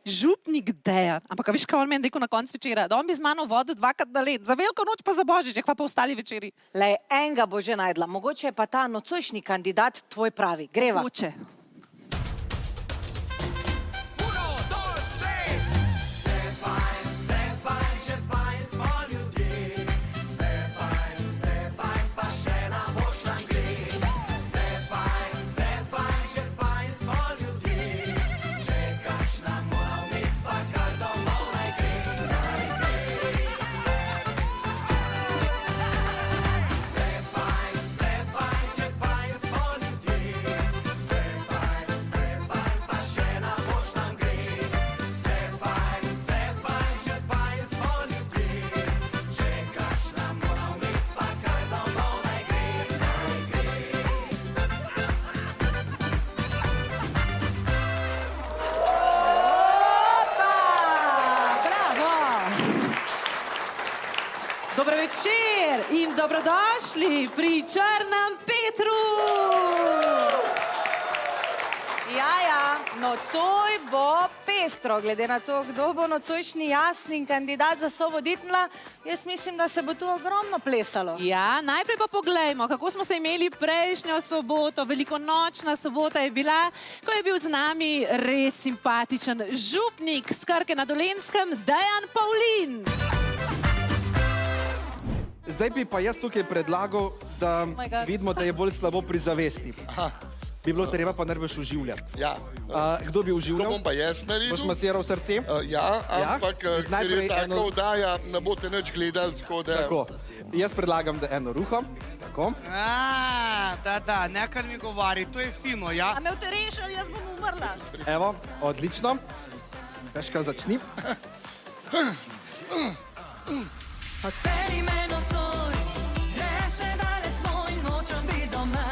Župnik Dejan. Ampak a veš, kaj on meni rekel na koncu večera? Da on bi z mano vodil 2krat na let. Za veliko noč pa za božič, kva pa ostali večeri. Lej, enega bo že najdla. Mogoče je pa ta nocojšnji kandidat tvoj pravi. Greva. Mogoče. Dober večer in dobrodošli pri Črnem Petru! Ja, nocoj bo pestro. Glede na to, kdo bo nocojšnji jasni kandidat za sovoditelja, jaz mislim, da se bo tu ogromno plesalo. Ja, najprej pa poglejmo, kako smo se imeli prejšnjo soboto. Velikonočna sobota je bila, ko je bil z nami res simpatičen župnik s Krke na Dolenjskem, Dejan Pavlin. Zdaj bi pa jaz tukaj predlagal, da vidimo, da je bolj slabo pri zavesti. Bi bilo treba pa najbrž oživljati. Ja. Kdo bi oživljal? To bom pa jaz naredil. Boš masiral srce? Ja, ampak ker je taka oddaja, ne boste nič gledali, tako da... Tako. Jaz predlagam, da eno ruho. Tako. Da, nekaj mi govori, to je fino, ja. A me boste rešili, jaz bom umrla. Evo, odlično. Peška, začni. Odpeli me nocoj, greš še dalec svoj, nočem biti doma.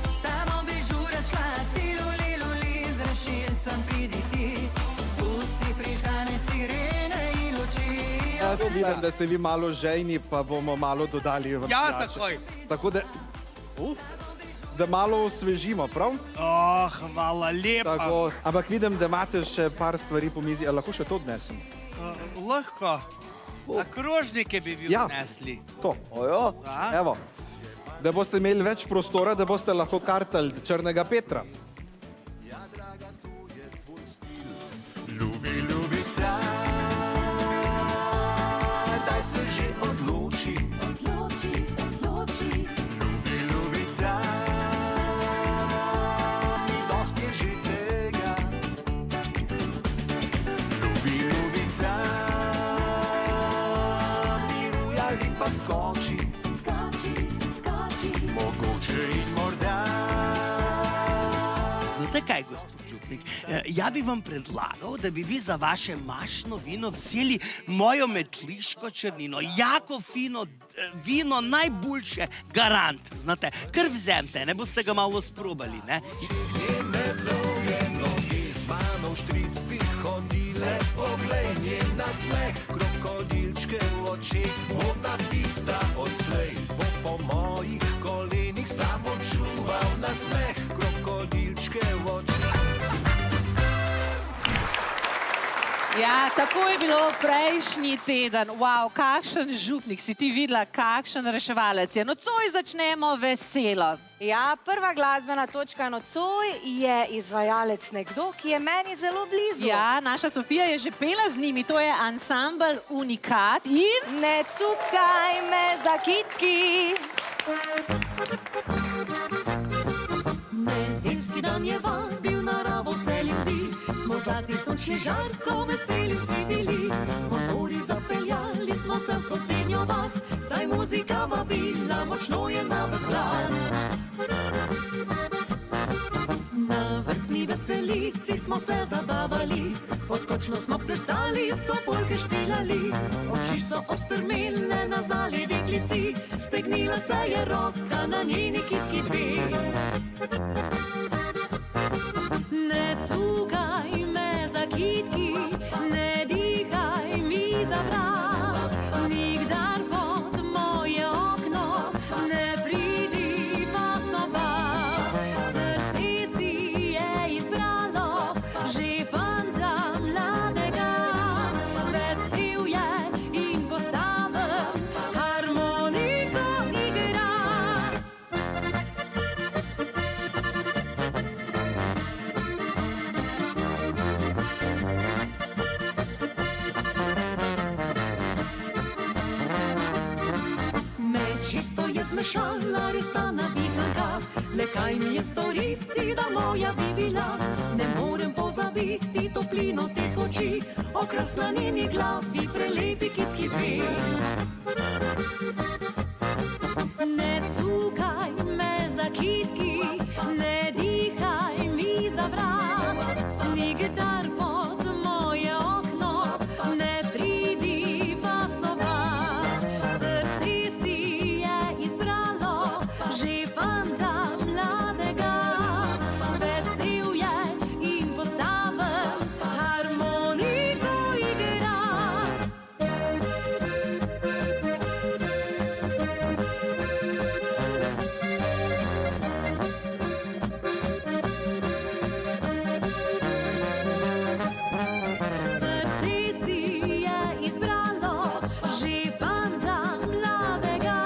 S tamo bi žurač šla, lilu, z rešilcem pridi ti. Pusti prižgane sirene in luči. Jaz vidim, da ste vi malo žejni, pa bomo malo dodali v Ja, pijačo. takoj. Tako da malo osvežimo, prav? Hvala lepa. Tako, ampak vidim, da imate še par stvari po mizi. A lahko še to odnesem? Lahko. A krožnike bi vi odnesli. To. Evo. Da boste imeli več prostora, da boste lahko kartali Črnega Petra. Ljubica, daj se že odloči. Ljubica, dosti je že tega. Ljubica, miruj ali pa skoči. Mogoče in morda. Znate kaj, gospod župnik? Ja bi vam predlagal, da bi vi za vaše mašno vino vzeli mojo metliško črnino. Jako fino vino, najboljše, garant. Znate, kar vzemte, ne boste ga malo sprobali, ne? Njene dolge noge z mano v štric bi hodile, poglej njen nasmeh, krokodilčke v očeh, modna pista odslej, bo po mojih kolenih samo čuval nasmeh, krokodilčke v očeh. Ja, tako je bilo prejšnji teden. Wow, kakšen župnik si ti videla, kakšen reševalec je. Nocoj začnemo veselo. Ja, prva glasbena točka nocoj je izvajalec nekdo, ki je meni zelo blizu. Ja, naša Sofija je že pela z njimi, to je ansambel Unikat in... Ne cukaj me za kitki. Nedeljski dan je vabil naravo vse ljudi, smo zlati sončni žarko veseli vsi bili. Z motorji zapeljali smo se v sosednjo vas, saj muzika vabila, močno je na vas glas. Na vrtni veselici smo se zabavali, poskočno smo plesali, so polke špilali. Oči so ostrmele na zali deklici, stegnila se je roka na njeni kitki dve. Ne cukaj me za kitki, ne dihaj mi za vrat, nikdar pod moje okno ne pridi pa soba. Srce si je izbralo že fanta mladega. zmešala, res ta navihanka. Le kaj mi je storiti, da moja bi bila? Ne morem pozabiti toplino teh oči, okras na njeni glavi, prelepi kit-kit-bi. Ne cukaj me za kitki, ne dihaj mi za vrat, nikdar pod moje okno ne pridi pasovat. Srce si je izbralo že fanta mladega, vesel je in postaven harmoniko igra. Srce si je izbralo že fanta mladega,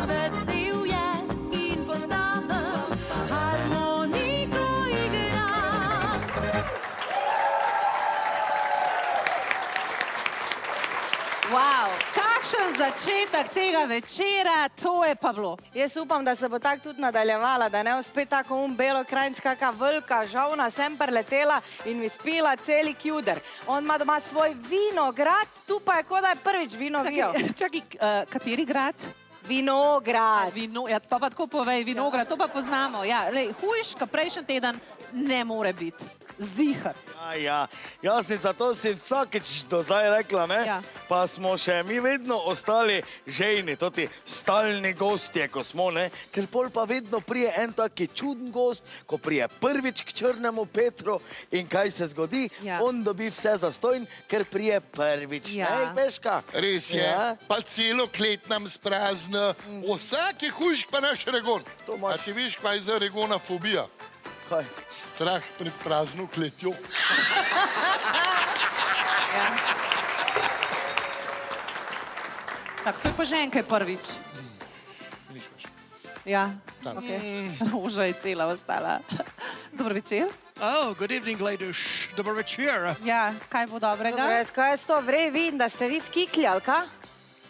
vesel je in postaven harmoniko igra. Wow, kakšen začetek tega večera, to je pa bilo. Jaz upam, da se bo tako tudi nadaljevala, da ne bo spet tako belokrajinska, kakšna velika žolna sem preletela in mi spila celi kjuder. On ima doma svoj vinograd, tu pa je kot da je prvič vino vijo. Čakaj, kateri grad? Vinograd. Ja, pa tako povej, vinograd, to pa poznamo. Ja, lej, hujš, ka prejšnji teden ne more biti. Zihar. Ja, Jasnica, to si vsakič do zdaj rekla, ne? Ja. Pa smo še mi vedno ostali žejni, toti stalni gostje, ko smo, ne? Ker pol pa vedno prije en taki čuden gost, ko prije prvič k Črnemu Petru in kaj se zgodi? Ja. On dobi vse zastojn, ker prije prvič, Ja. ne, Peška? Res je, Ja. pa celo klet nam sprazna. Vsak je hujš pa naš regon. To imaš. A ti veš, kaj je za regona fobija? Kaj? Strah pred prazno kletjo. Tako, to je pa že enkaj prvič. Ja, Tam. okay. Roža je cela ostala. Dober večer. Oh, good evening, ladies. Dober večer. Ja, kaj bo dobrega? Dobro, jaz kaj jaz to vrej vidim, da ste vi v kikli, ali ka?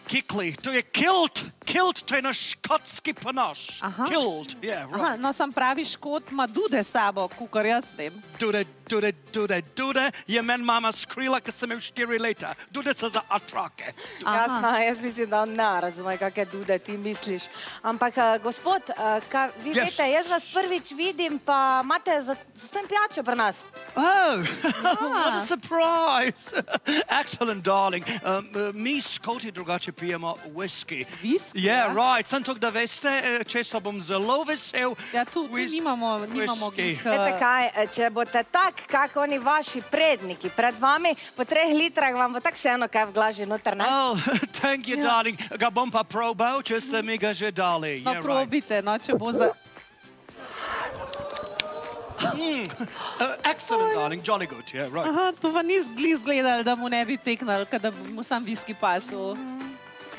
Kikli, to je kilt. Kilt, to je naš škotski ponoš. Aha. Kilt, yeah, Aha, right. no, sam pravi Škot ima dude s sabo, kukor jaz vem. Dude, dude, dude, dude je men mama skrila, ko sem imel 4 leta. Dude so za otroke. Jasno, jaz mislim, da on ne razume, kakšne dude ti misliš. Ampak, gospod, vi Yes. veste, jaz vas prvič vidim, pa imate za to pijačo pri nas. Oh, what a surprise. Excellent, darling. Mi Škoti drugače pijemo whisky. Whisky, Yeah, ja? right. Sem tok, da veste, če se bom zelo vesel. Ja, tu nimamo whisky. glih, Veste kaj, če boste tak, kako oni vaši predniki pred vami, po 3 litrah vam bo tako vseeno kaj v glaži noter, ne? Oh, thank you, darling. Ga bom pa probal, če ste mi ga že dali. No, Yeah, right. probite, no, če bo za... Excellent, darling. Jolly good. Yeah, right. Aha, to pa ni zgledal, da mu ne bi teknal, da bi mu sam viski pasil.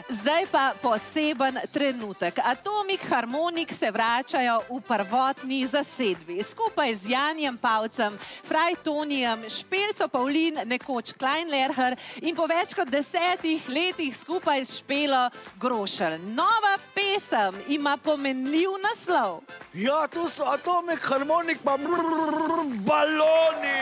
Zdaj pa poseben trenutek. Atomik harmonik se vračajo v prvotni zasedbi. Skupaj z Janijem Pavcem, Fraj Tonijem, Špelco Pavlin, nekoč Kleinlerher in po več kot 10 letih skupaj s Špelo Grošelj. Nova pesem ima pomenljiv naslov. Ja, tu so atomik, harmonik, pa baloni.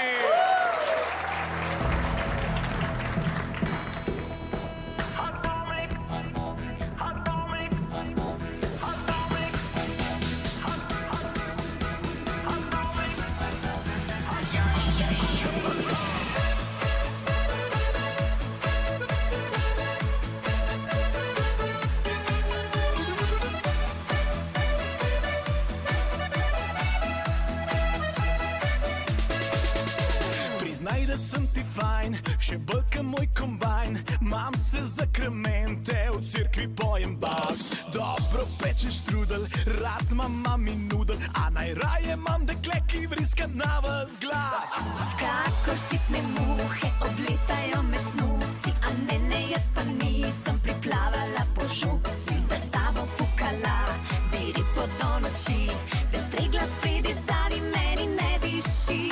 Priznaj, da sem ti fajn, še bolj kot moj kombajn. Mam se za kremente, v cerkvi pojem bas. Dobro pečeš trudel, rad imam mami nudel, a najraje imam dekle, ki vriska na vas glas. Kakor sitne muhe obletajo me snuci, a ne, jaz pa nisem priplavala po župci. Da s tabo pukala, biri po do noči, te stregla spredi stari meni ne diši.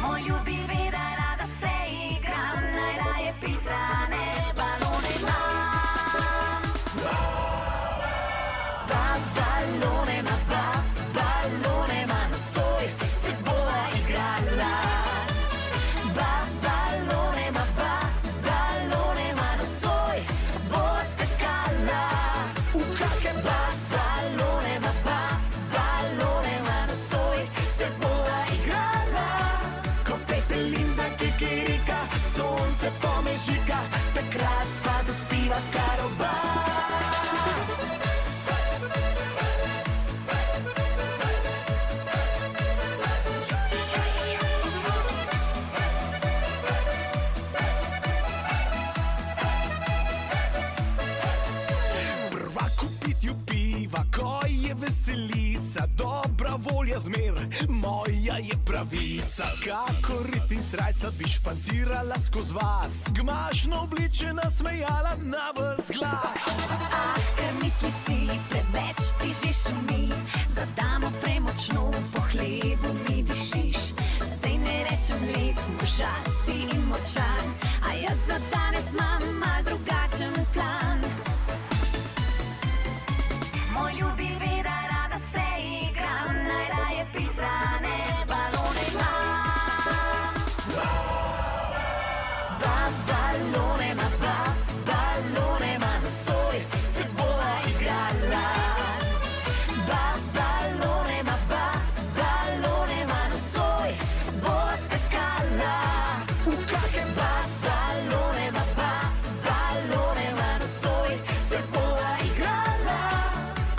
Moj ljubi ve, da rada se igram, najraje pisane balone imam. je pravica. Kako ritim srajca bi špancirala skozi vas, gmašno obličena smejala na vas glas. Ah, ker misli si preveč ti že šumi, za damo premočno po hlevu mi dišiš. Sej ne rečem lep, možat si in močan, a jaz za danes imam mal drugačen plan. Moj ljubi ve, da rada se igram, najraje pisane balone imam. Balone ima, balone ima nocoj, se bova igrala. Balone ima, balone ima nocoj, bova skakala. V kake balone ima, balone ima nocoj, se bova igrala.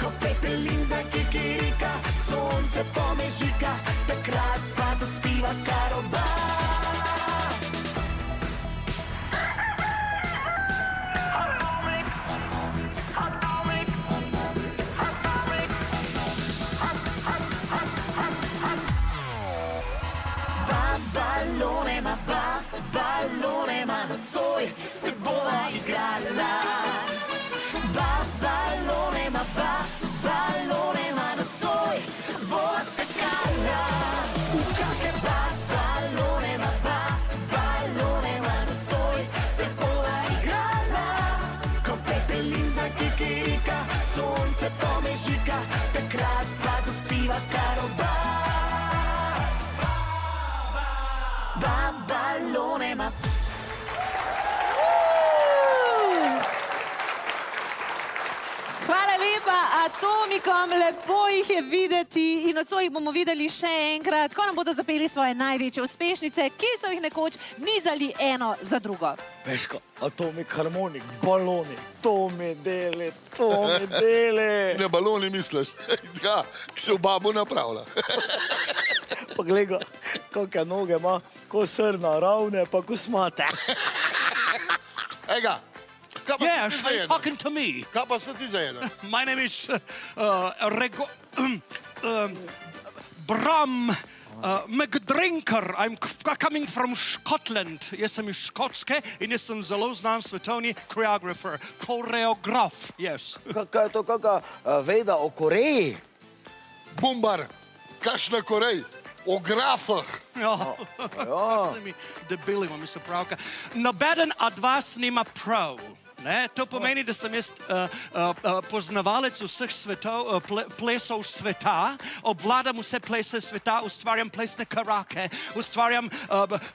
Ko pepelin za kikirika, sonce pomežika, takrat pa zaspiva karoba. Balone ima, balone ima nocoj, se bova igrala. Balone ima, balone ima nocoj, bova skakala. V kake balone ima, balone ima nocoj, se bova igrala. Ko pepelin za kikirika, sonce pomežika, takrat pa zaspiva karoba. Balone ima. Hvala lepa Atomikom, lepo jih je videti in nocoj jih bomo videli še enkrat, ko nam bodo zapeli svoje največje uspešnice, ki so jih nekoč nizali eno za drugo. Veš, Atomik, harmonik, baloni, to me dele, to me dele. Ne baloni misliš, ja, ki se v babu napravlja. Poglej ga, kakšne noge ima, ko srna, ravne, pa ko smate. Ega, kaj pa Yes, si ti are you zajedel? talking to me? Kaj pa si ti zajedel? My name is Bram McDrinker. I'm coming from Scotland. Jaz sem iz Škotske in jaz sem zelo znan svetovni choreographer, choreograf, yes. Kaj je to, kakšna veda o Koreji? Bumbar, kašna Korej, o grafah. Ja, debili vam, Mr. Pravka. Nobeden od vas nima prav. Ne? To pomeni, da sem jaz poznavalec vseh plesov sveta, obvladam vse plese sveta, ustvarjam plesne karake, ustvarjam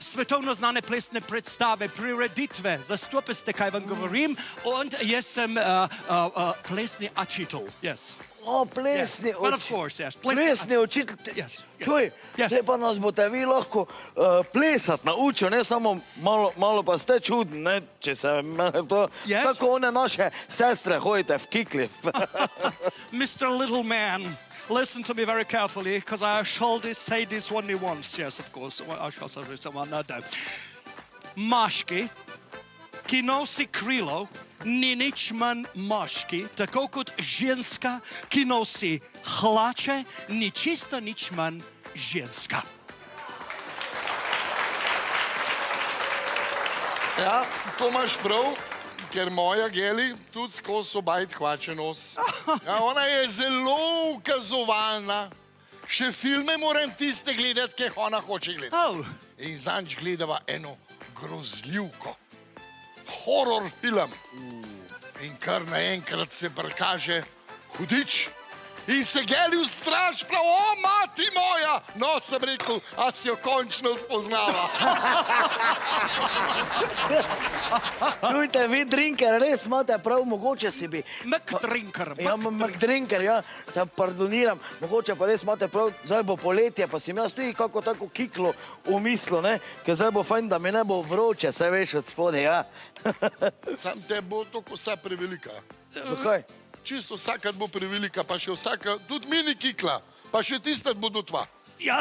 svetovno znane plesne predstave, prireditve, zastopiste, kaj vam govorim, in jaz sem plesni učitelj, yes. O, plesni Yes, but of course, yes. Plesni učitelj. Yes, yes. Čuj, Yes. zdaj pa nas boste vi lahko plesati naučil, ne samo malo pa ste čudni, ne, če se mene to... Yes. Tako one naše sestre hodite v kikli. Mr. Little Man, listen to me very carefully, because I shall say this only once. Yes, of course, I shall say this one, no doubt. Moški, ki nosi krilo, ni nič manj moški, tako kot ženska, ki nosi hlače, ni čisto nič manj ženska. Ja, to imaš prav, ker moja geli tudi skozi obajt hvače nos. Ja, ona je zelo ukazovalna. Še filme moram tiste gledati, ki jih ona hoče gledati. Oh, In zanč gledava eno grozljivko. Horror film. In kar naenkrat se prikaže hudič. In se geli ustraš, prav, o, mati moja! No, sem rekel, a si jo končno spoznala. Čujte, vi drinker, res imate prav, mogoče si bi... McDrinker. Ja, McDrinker, ja, se pardoniram, mogoče pa res imate prav, zdaj bo poletje, pa sem jaz tudi kako tako kiklo v mislu, ne, ker zdaj bo fajn, da mi ne bo vroče, se veš od spode, ja. Sam te bo to kosa prevelika. Zakaj? Čisto vsaka bo prevelika, pa še vsaka, tudi mini kikla, pa še tista bodo tva. Ja.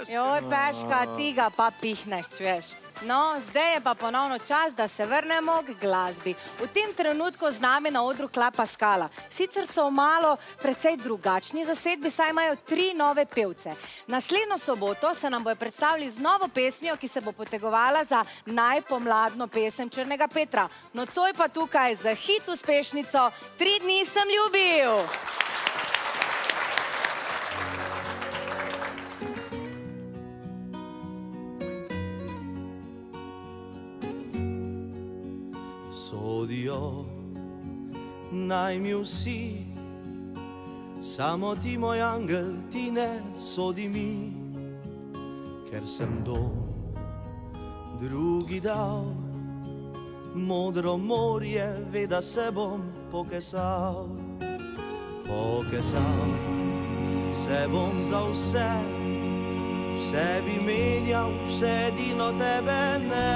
Joj, Peška, ti ga pa pihneš, čuješ. No, zdaj je pa ponovno čas, da se vrnemo k glasbi. V tem trenutku z nami na odru Klapa Skala. Sicer so malo precej drugačni zasedbi, saj imajo 3 nove pevce. Naslednjo soboto se nam bojo predstavili z novo pesmijo, ki se bo potegovala za najpomladno pesem Črnega Petra. Nocoj pa tukaj za hit uspešnico 3 dni sem ljubil. Sodijo naj mi vsi, samo ti, moj angel, ti ne sodi mi, ker sem dom drugi dal. Modro morje ve, da se bom pokesal, se bom za vse, vse bi menjal, vse edino tebe ne.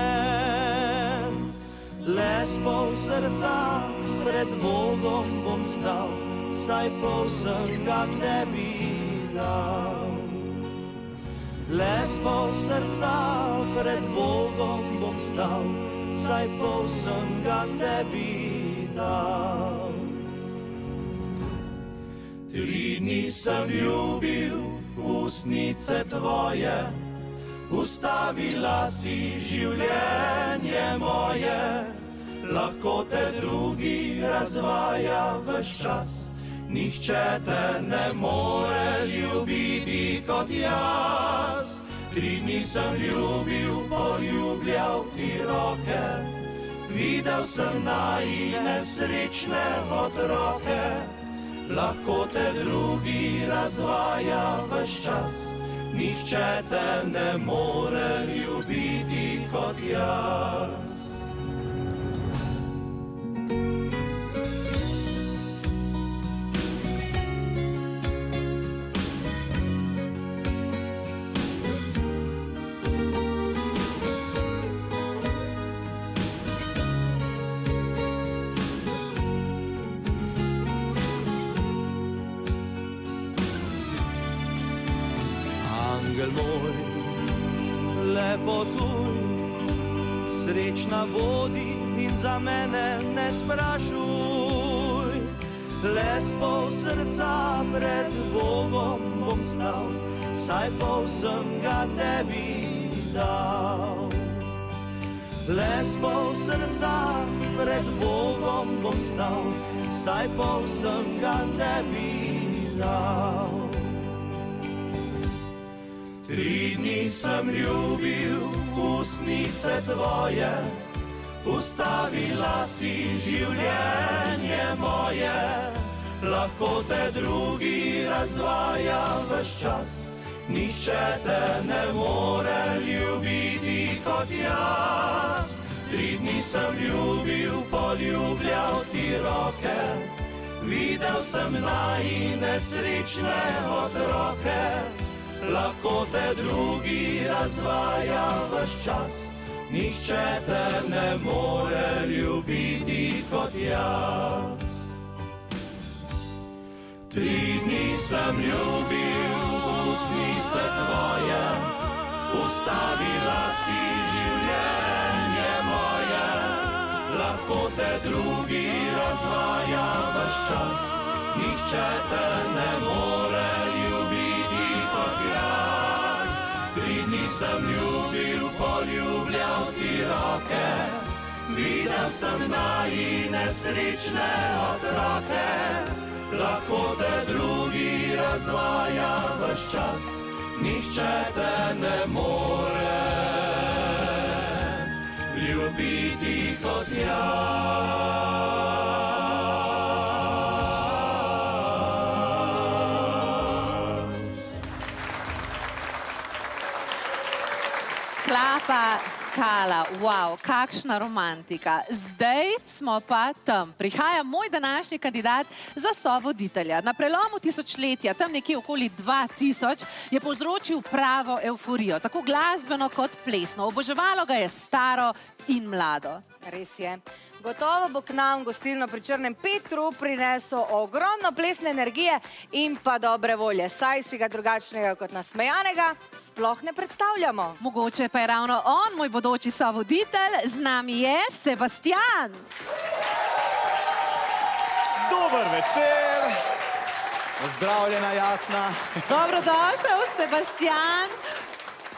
Le s pol srca pred Bogom bom stal, saj pol sem ga tebi dal. Le s pol srca pred Bogom bom stal, saj pol sem ga tebi dal. 3 dni sem ljubil ustnice tvoje, ustavila si življenje moje. Lahko te drugi razvaja ves čas, nihče te ne more ljubiti kot jaz. 3 dni sem ljubil, poljubljal ti roke, videl sem najine srečne otroke. Lahko te drugi razvaja ves čas, nihče te ne more ljubiti kot jaz. Angel moj, lepo tuj, srečna bodi in za mene ne sprašuj. Le s pol srca pred Bogom bom stal, saj pol sem ga tebi dal. Le s pol srca pred Bogom bom stal, saj pol sem ga tebi dal. 3 dni sem ljubil ustnice tvoje, ustavila si življenje moje. Lahko te drugi razvaja ves čas, nihče te ne more ljubiti kot jaz. 3 dni sem ljubil, poljubljal ti roke, videl sem najine srečne otroke. Lahko te drugi razvaja ves čas, nihče te ne more ljubiti kot jaz. 3 dni sem ljubil ustnice tvoje, ustavila si življenje moje. Lahko te drugi razvaja ves čas, nihče te ne more ljubiti kot jaz. 3 dni sem ljubil, poljubljal ti roke, videl sem najine srečne otroke. Lahko te drugi razvaja ves čas, nihče te ne more ljubiti kot jaz. Klapa Skala, wow, kakšna romantika. Zdaj smo pa tam. Prihaja moj današnji kandidat za sovoditelja. Na prelomu tisočletja, tam nekje okoli 2000, je povzročil pravo evforijo, tako glasbeno kot plesno. Oboževalo ga je staro in mlado. Res je. Gotovo bo k nam gostilno pri Črnem Petru prinesel ogromno plesne energije in pa dobre volje. Saj si ga drugačnega kot nasmejanega sploh ne predstavljamo. Mogoče pa je ravno on, moj bodoči sovoditelj, z nami je Sebastian. Dober večer, pozdravljena Jasna. Dobrodošel, Sebastian.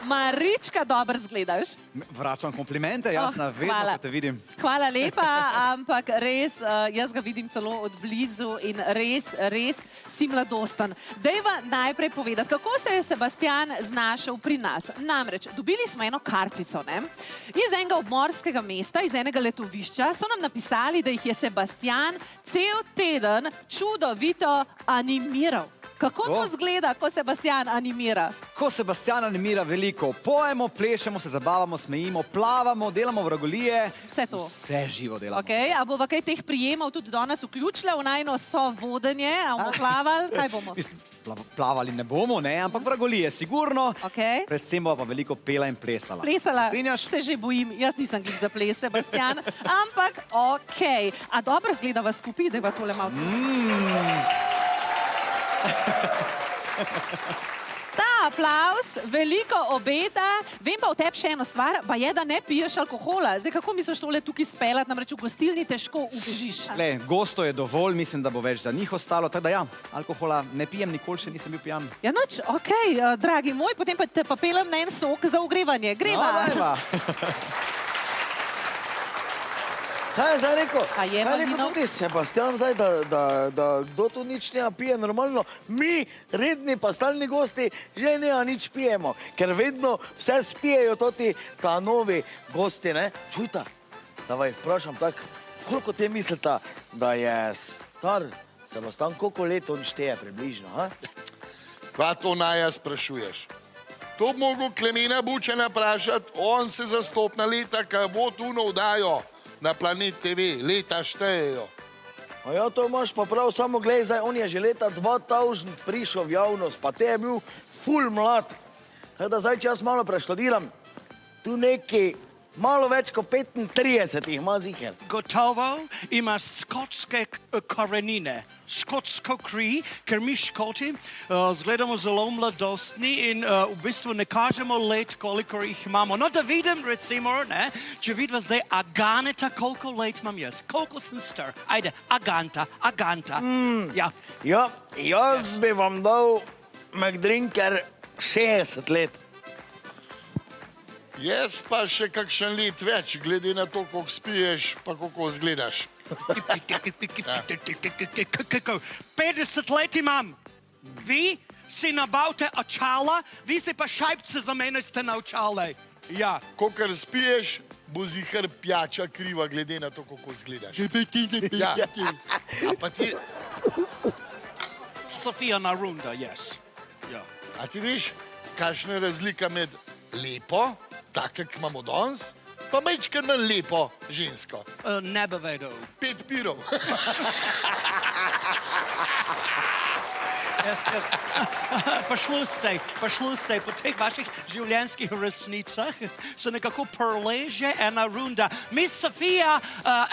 Marička, dobro zgledaš. Vračam komplimente, Jasna, vedno, hvala. ko te vidim. Hvala lepa, ampak res, jaz ga vidim celo od blizu in res si mladostan. Dejva najprej povedati, kako se je Sebastian znašel pri nas. Namreč, dobili smo eno kartico, ne? Iz enega obmorskega mesta, iz enega letovišča, so nam napisali, da jih je Sebastian cel teden čudovito animiral. Kako to zgleda, ko Sebastian animira? Ko Sebastian animira veliko, pojemo, plešemo, se zabavamo, smejimo, plavamo, delamo vragolije. Vse to. Vse živo delamo. Okay, a bova kaj teh prijemov tudi danes vključila v najno sovodenje? A bomo plavali? Kaj bomo? Mislim, plavali ne bomo, ne, ampak vragolije sigurno. Okay. Predvsem bova pa veliko pela in plesala. Plesala, Strinjaš? se že bojim, jaz nisem glih za ples, Sebastian, ampak okej. A dobro zgledava skupaj, da je tole malo... Ta aplavz veliko obeta, vem pa v tebi še eno stvar, pa je, da ne piješ alkohola. Zdaj, kako misliš tole tukaj speljati, namreč v gostilni težko ubežiš? Le, gosto je dovolj, mislim, da bo več za njih ostalo, tako da ja, alkohola ne pijem, nikoli še nisem bil pijan. Ja, noč, okej, dragi moj, potem pa te pa pelem na en sok za ogrevanje. Greva. No, dajva. Kaj je zdaj rekel? A je Kaj je rekel Malinov? tudi Sebastian zdaj, da kdo tu nič ne pije normalno? Mi, redni pa stalni gosti, že ne nič pijemo, ker vedno vse spijejo toti ta novi gosti, ne? Čujta, da vas vprašam tako, koliko te mislite, da je star Sebastian, koliko let on šteje približno, ha? Kva to naja sprašuješ? To bi mogel Klemena Bučana vprašati, on se zastopna leta, kaj bo tu navdajo na Planet TV, leta štejejo. A ja, to imaš pa prav, samo glej, zdaj, on je že leta 2000 prišel v javnost, pa te je bil ful mlad. Tako da zdaj, če jaz malo preštodiram, tu neki malo več kot 35 ima ziher. Gotovo ima skotske korenine, skotsko kri, ker mi Škoti zgledamo zelo mladostni in v bistvu ne kažemo let, koliko jih imamo. No, da vidim, recimo, ne, če vidva zdaj Aganeta, koliko let imam jaz, koliko sem star. Ajde, Aganta. Ja. Ja, jaz bi vam dal McDrinker 60 let. Jaz pa še kakšen let več, glede na to, koliko spiješ, pa koliko zgledaš. 50 let imam. Vi si nabavite očala, vi si pa šajpce zamenjate na očale. Ja. Kolikor spiješ, bo ziher pijača kriva, glede na to, koliko zgledaš. Ja. A pa ti, Sofija Narunda, yes. Ja. a ti veš, kakšna je razlika med lepo, tako, kak imamo danes, pa majčkar manj lepo žensko. Ne bi vedel. 5 pirov. Pošluste, po teh vaših življenjskih resnicah se nekako preleže ena runda. Miss Sofia,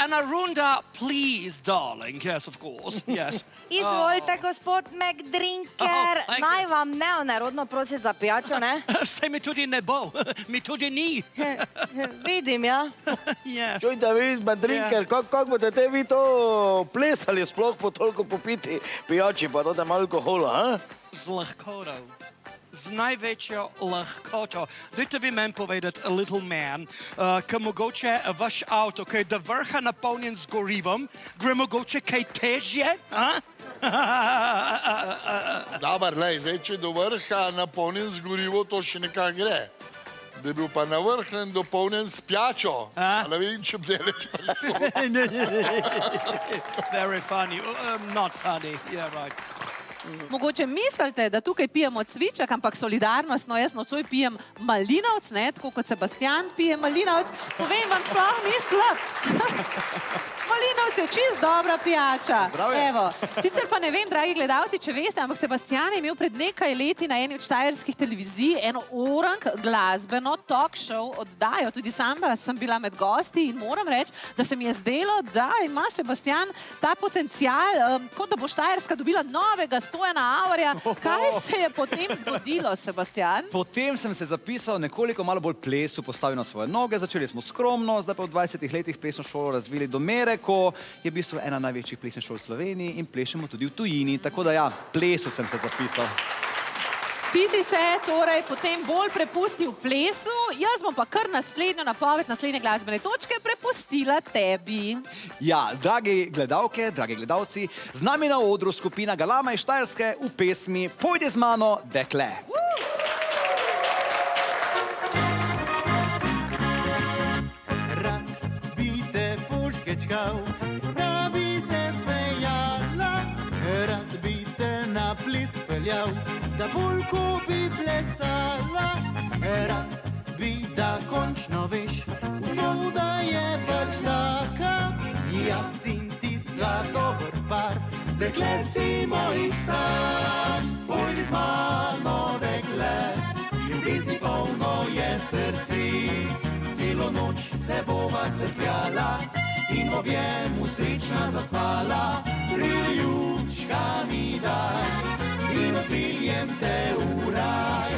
ena runda, please, darling. Yes, of course, yes. Izvolite, gospod McDrinker, thank you. naj vam neonerodno prosi za pijačo, ne? Se mi tudi ne bo, mi tudi ni. Vidim, ja. Yes. Čujte, vi, McDrinker, kako boste te vi to plesali sploh po toliko popiti pijači, pa totem alkohola, ha? Z lahkoto. Z največjo lahkoto. Dajte vi meni povedati, a little man, ki mogoče vaš avto, ki je do vrha napolnjen z gorivom, gre mogoče kaj težje, a? Dobar, lej, zdaj, če do vrha napolnjen z gorivo, to še nekaj gre. Da je bil pa na vrhu dopolnjen s pijačo. Ne vem, če bi reč pa to. Very funny. Not funny, yeah, right. Mogoče mislite, da tukaj pijemo cviček, ampak solidarnostno, jaz nocoj pijem malinovc, ne, tako kot Sebastian pije malinovc. Povem vam, sploh ni slab. Malinovc je čist dobra pijača. Evo. Sicer pa ne vem, dragi gledalci, če veste, ampak Sebastian je imel pred nekaj leti na eni od štajerskih televizij eno orang glasbeno talk show oddajo. Tudi sama sem bila med gosti in moram reči, da se mi je zdelo, da ima Sebastian ta potencial, kot da bo Štajerska dobila novega Stojana Avarja. Kaj se je potem zgodilo, Sebastian? Potem sem se zapisal nekoliko malo bolj plesu, postavil na svoje noge, začeli smo skromno, zdaj pa v 20 letih plesno šolo razvili do mere, ko je v bistvu ena največjih plesnih šol v Sloveniji in plešemo tudi v tujini. Tako da ja, plesu sem se zapisal. Ti si se torej potem bolj prepustil plesu, jaz bom pa kar naslednjo napoved, naslednje glasbene točke prepustila tebi. Ja, dragi gledalke, dragi gledalci, z nami na odru skupina Galama iz Štajerske v pesmi Pojdi z mano, dekle. Rad bi te puškečkal, da bi se smejala, rad bi te na plis peljal, da polko bi plesala, rad bi, da končno veš, usoda je pač taka, jaz in ti sva dober par, dekle si moj san. Pojdi z mano, dekle, ljubezni polno je srce, celo noč se bova crkljala in v objemu srečna zaspala. Priljubčka mi daj in odpeljem te v raj,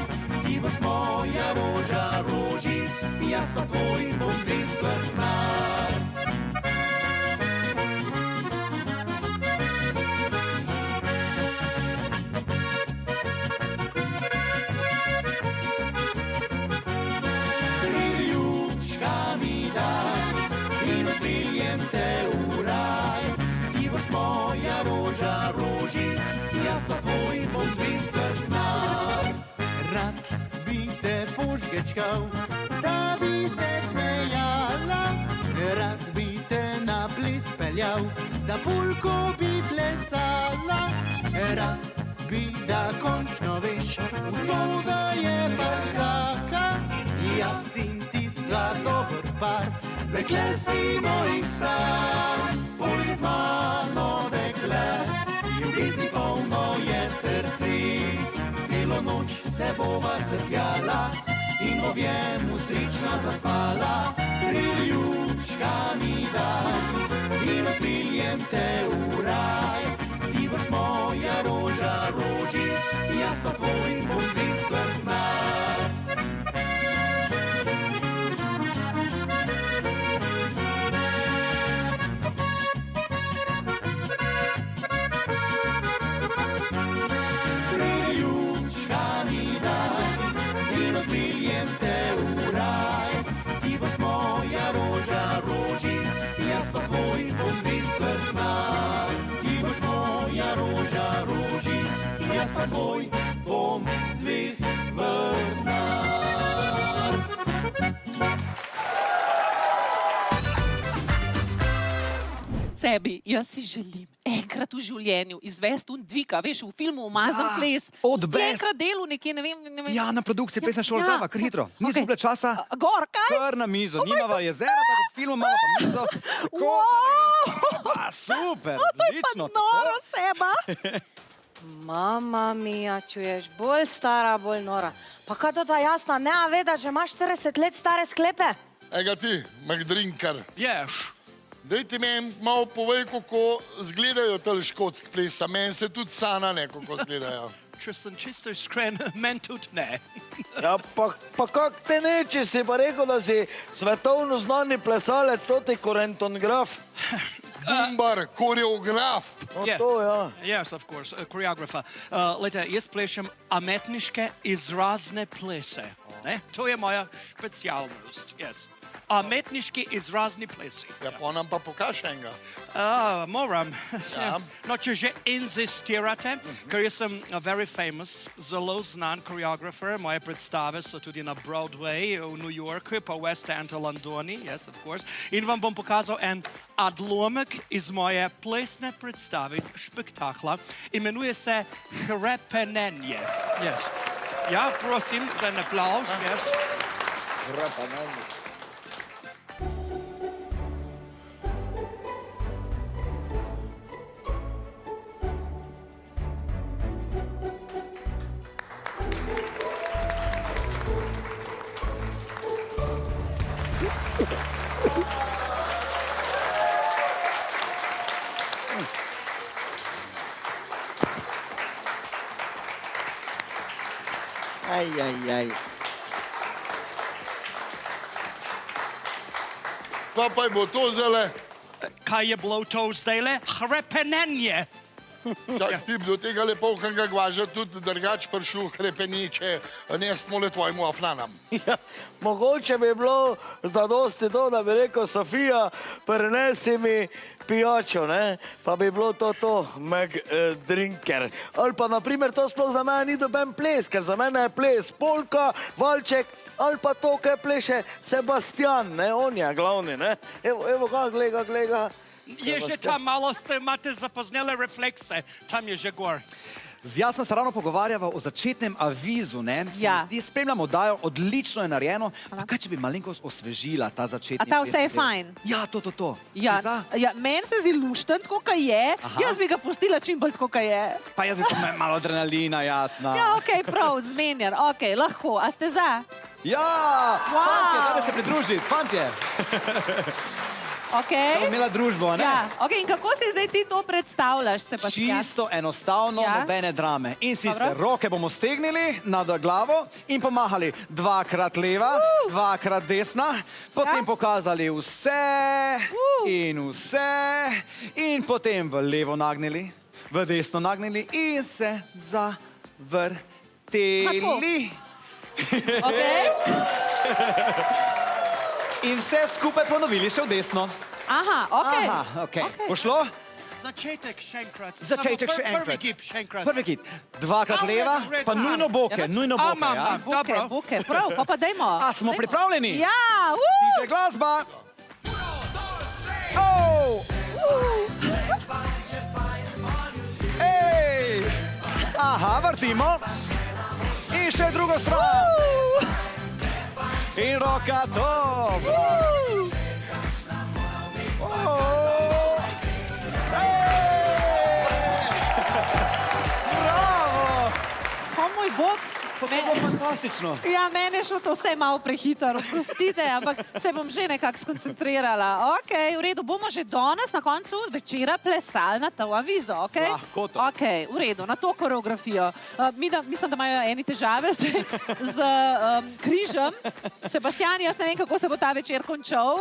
ti boš moja roža rožic, jaz pa tvoj bom zvest vrtnar. Priljubčka mi daj in odpeljem te v raj, ti boš moja roža rožic, jaz pa tvoj bom zvest vrtnar. Rad bi te požgečkal, da bi se smejala, rad bi te na ples peljal, da polko bi plesala, rad bi, da končno veš, usoda je pač taka, jaz in ti sva dober par, dekle si moj san. Pojdi z mano, dekle, ljubezni polno je srce, celo noč se bova crkljala in v objemu srečna zaspala. Priljubčka mi daj in odpeljem te v raj, ti boš moja roža rožic, jaz pa tvoj bom zvest vrtnar. Priljubčka mi daj in odpeljem te v raj, ti boš moja roža rožic, jaz pa tvoj bom zvest vrtnar. Ti boš moja roža rožic, jaz pa tvoj bom zvest vrtnar. Sebi, jaz si želim enkrat v življenju izvesti dvika, veš, v filmu Umazan ples. od best. Enkrat delu nekje, ne vem. Ja, na produkciji plesna šola dava, kar hitro. Ni izgubila časa. Gor, kaj? Kar na mizo, nimava jezera, tako kot v filmu, imamo pa mizo. Tako, pa super, odlično. To je pa noro, Seba. Mama mia, čuješ, bolj stara, bolj nora. Pa kaj to ta jasna, ne a ve, da že imaš 40 let stare sklepe? Ega ti, McDrinker, Ješ. daj ti meni malo povej, kako zgledajo tale škotski ples, a meni se tudi sana nekako zgledajo. Če sem čisto iskren, meni tudi ne. Ja, pa kak te ne, če si pa rekel, da si svetovno znani plesalec, to ti korentongraf. Bumbar, koreograf. No Yeah. to, ja. Yes, of course, choreographer. Lejte, jaz plešem ametniške izrazne plese. Ne? To je moja specialnost, yes. umetniški izrazni plesi. Ja, pa nam pa pokaž enega. Moram. Ja. No, če že inzistirate, ker jaz sem very famous, zelo znan choreographer, moje predstave so tudi na Broadway v New Yorku, pa West End v Londoni, yes, of course, in vam bom pokazal en odlomek iz moje plesne predstave, iz spektakla, imenuje se Hrepenenje. Yes. Ja, prosim za en aplauz, yes. Hrepenenje. Aj. Pa bo to zdaj? Kaj je bilo to zdajle? Hrepenenje. Čak, ti bi do tega lepovkega gvaža tudi drugač prišel hrepeniče, ne smo le tvojemu aflanam. Ja, mogoče bi bilo zadosti to, da bi rekel Sofija, prinesi mi pijačo, ne? Pa bi bilo to, drinker. Ali pa, naprimer, to sploh za mene ni doben ples, ker za mene je ples polka, valček, ali pa to, kaj pleše Sebastian, ne? On je glavni, ne? Evo ga, gleda. Je že tam malo, imate zapoznele reflekse, tam je že gor. Z Jasno se ravno pogovarjava o začetnem avizu, ne? Ja. Spremljamo oddajo, odlično je narejeno. Pa kaj, če bi malenkost osvežila ta začetni A ta vse je pesmi del? fajn? Ja, to. Ja, Si za? ja, meni se zdi lušten, tako kaj je. Aha. Jaz bi ga pustila čim bolj tako kaj je. Pa jaz bi to malo adrenalina, jasna. Ja, ok, prav, zmenjen, ok, lahko. A ste za? Ja, Wow. fantje, dajte se pridružiti, fantje. Ok. Da bomo imela družbo, ne? Ja, ok, in kako si zdaj ti to predstavljaš, Sebastian? Čisto enostavno, Ja. nobene drame. In sicer Dobro. roke bomo stegnili nad glavo in pomahali dvakrat leva, dvakrat desna, potem pokazali vse in vse in potem v levo nagnili, v desno nagnili in se zavrteli. Ok, In vse skupaj ponovili še v desno. aha, ok. Aha, ok. Bo šlo? Začetek še enkrat. Začetek še Prvi enkrat. gib še enkrat. Prvi hit. Dvakrat leva, pa nujno boke, nujno boke. Ja? Buke, buke, prav, pa dajmo. A smo Dajmo. pripravljeni? Ja, DJ glasba. Oh! Ej! Aha, vrtimo. In še drugo stran. In roka dobra. Oh! Ej! Bravo! O moj bog. To bo fantastično. Ja, meni je šlo to vse malo prehitro, prostite, ampak se bom že nekako skoncentrirala. Ok, v redu, bomo že danes na koncu večera plesali na to avizo, ok? Z lahkoto. Ok, v redu, na to koreografijo. Mislim, da imajo eni težave z križem. Sebastian, jaz ne vem, kako se bo ta večer končal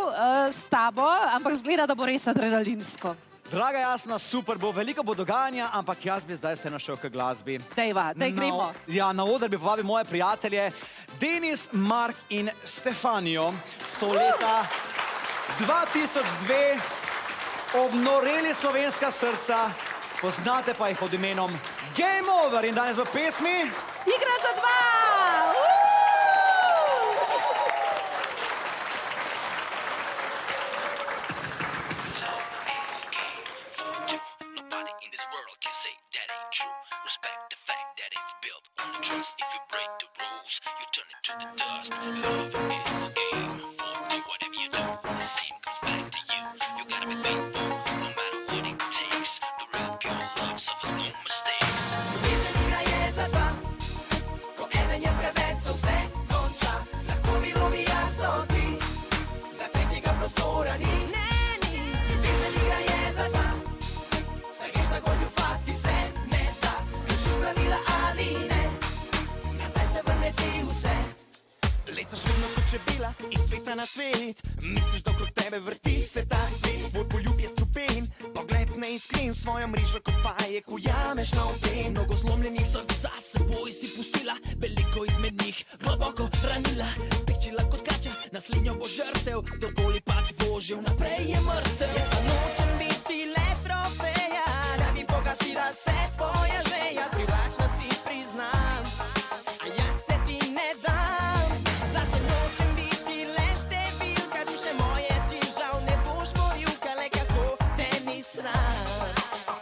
s tabo, ampak zgleda, da bo res adrenalinsko. Draga Jasna, super bo, veliko bo dogajanja, ampak jaz bi zdaj se našel k glasbi. Dejva, dej gremo. Ja, na oder bi povabil moje prijatelje. Denis, Mark in Stefanijo so leta 2002 obnoreli slovenska srca, poznate pa jih pod imenom Game Over in danes v pesmi Igra za dva! Nobody in this world can say that ain't true. Respect the fact that it's built on the trust. If you break the rules, you turn it to the dust. Love is a game. For whatever you do, the same comes back to you. You gotta be faithful, no matter what it takes. The real pure love suffers no mistakes. Igra je za dva, ko eden je preveč, se vse konča. Lahko bilo bi jasno ti, za tretjega prostora ni. Ljubezen igra je za dva, se veš, da ko ljubati se ne da. Kršiš pravila ali ne, nazaj se vrne ti vse. Letaš vedno kot čebela iz sveta na svet. Misliš, da okrog tebe vrti se ta svet. Tvoj poljub je strupen, pogled neiskren. Svojo mrežo kopajek ujameš na oben. Mnogo zlomljenih src za seboj si pustila, veliko izmed njih globoko ranila. Pičila kot kača, naslednjo bo žrtev. kdorkoli pač bo že vnaprej je mrtev. Jaz pa nočem biti le trofeja, da bi pogasila vse tvoja želja. Privlačna si, priznam, a jaz se ti ne dam. Zate nočem biti le številka duše moje, ti žal ne boš morjuka, le kako te ni sram.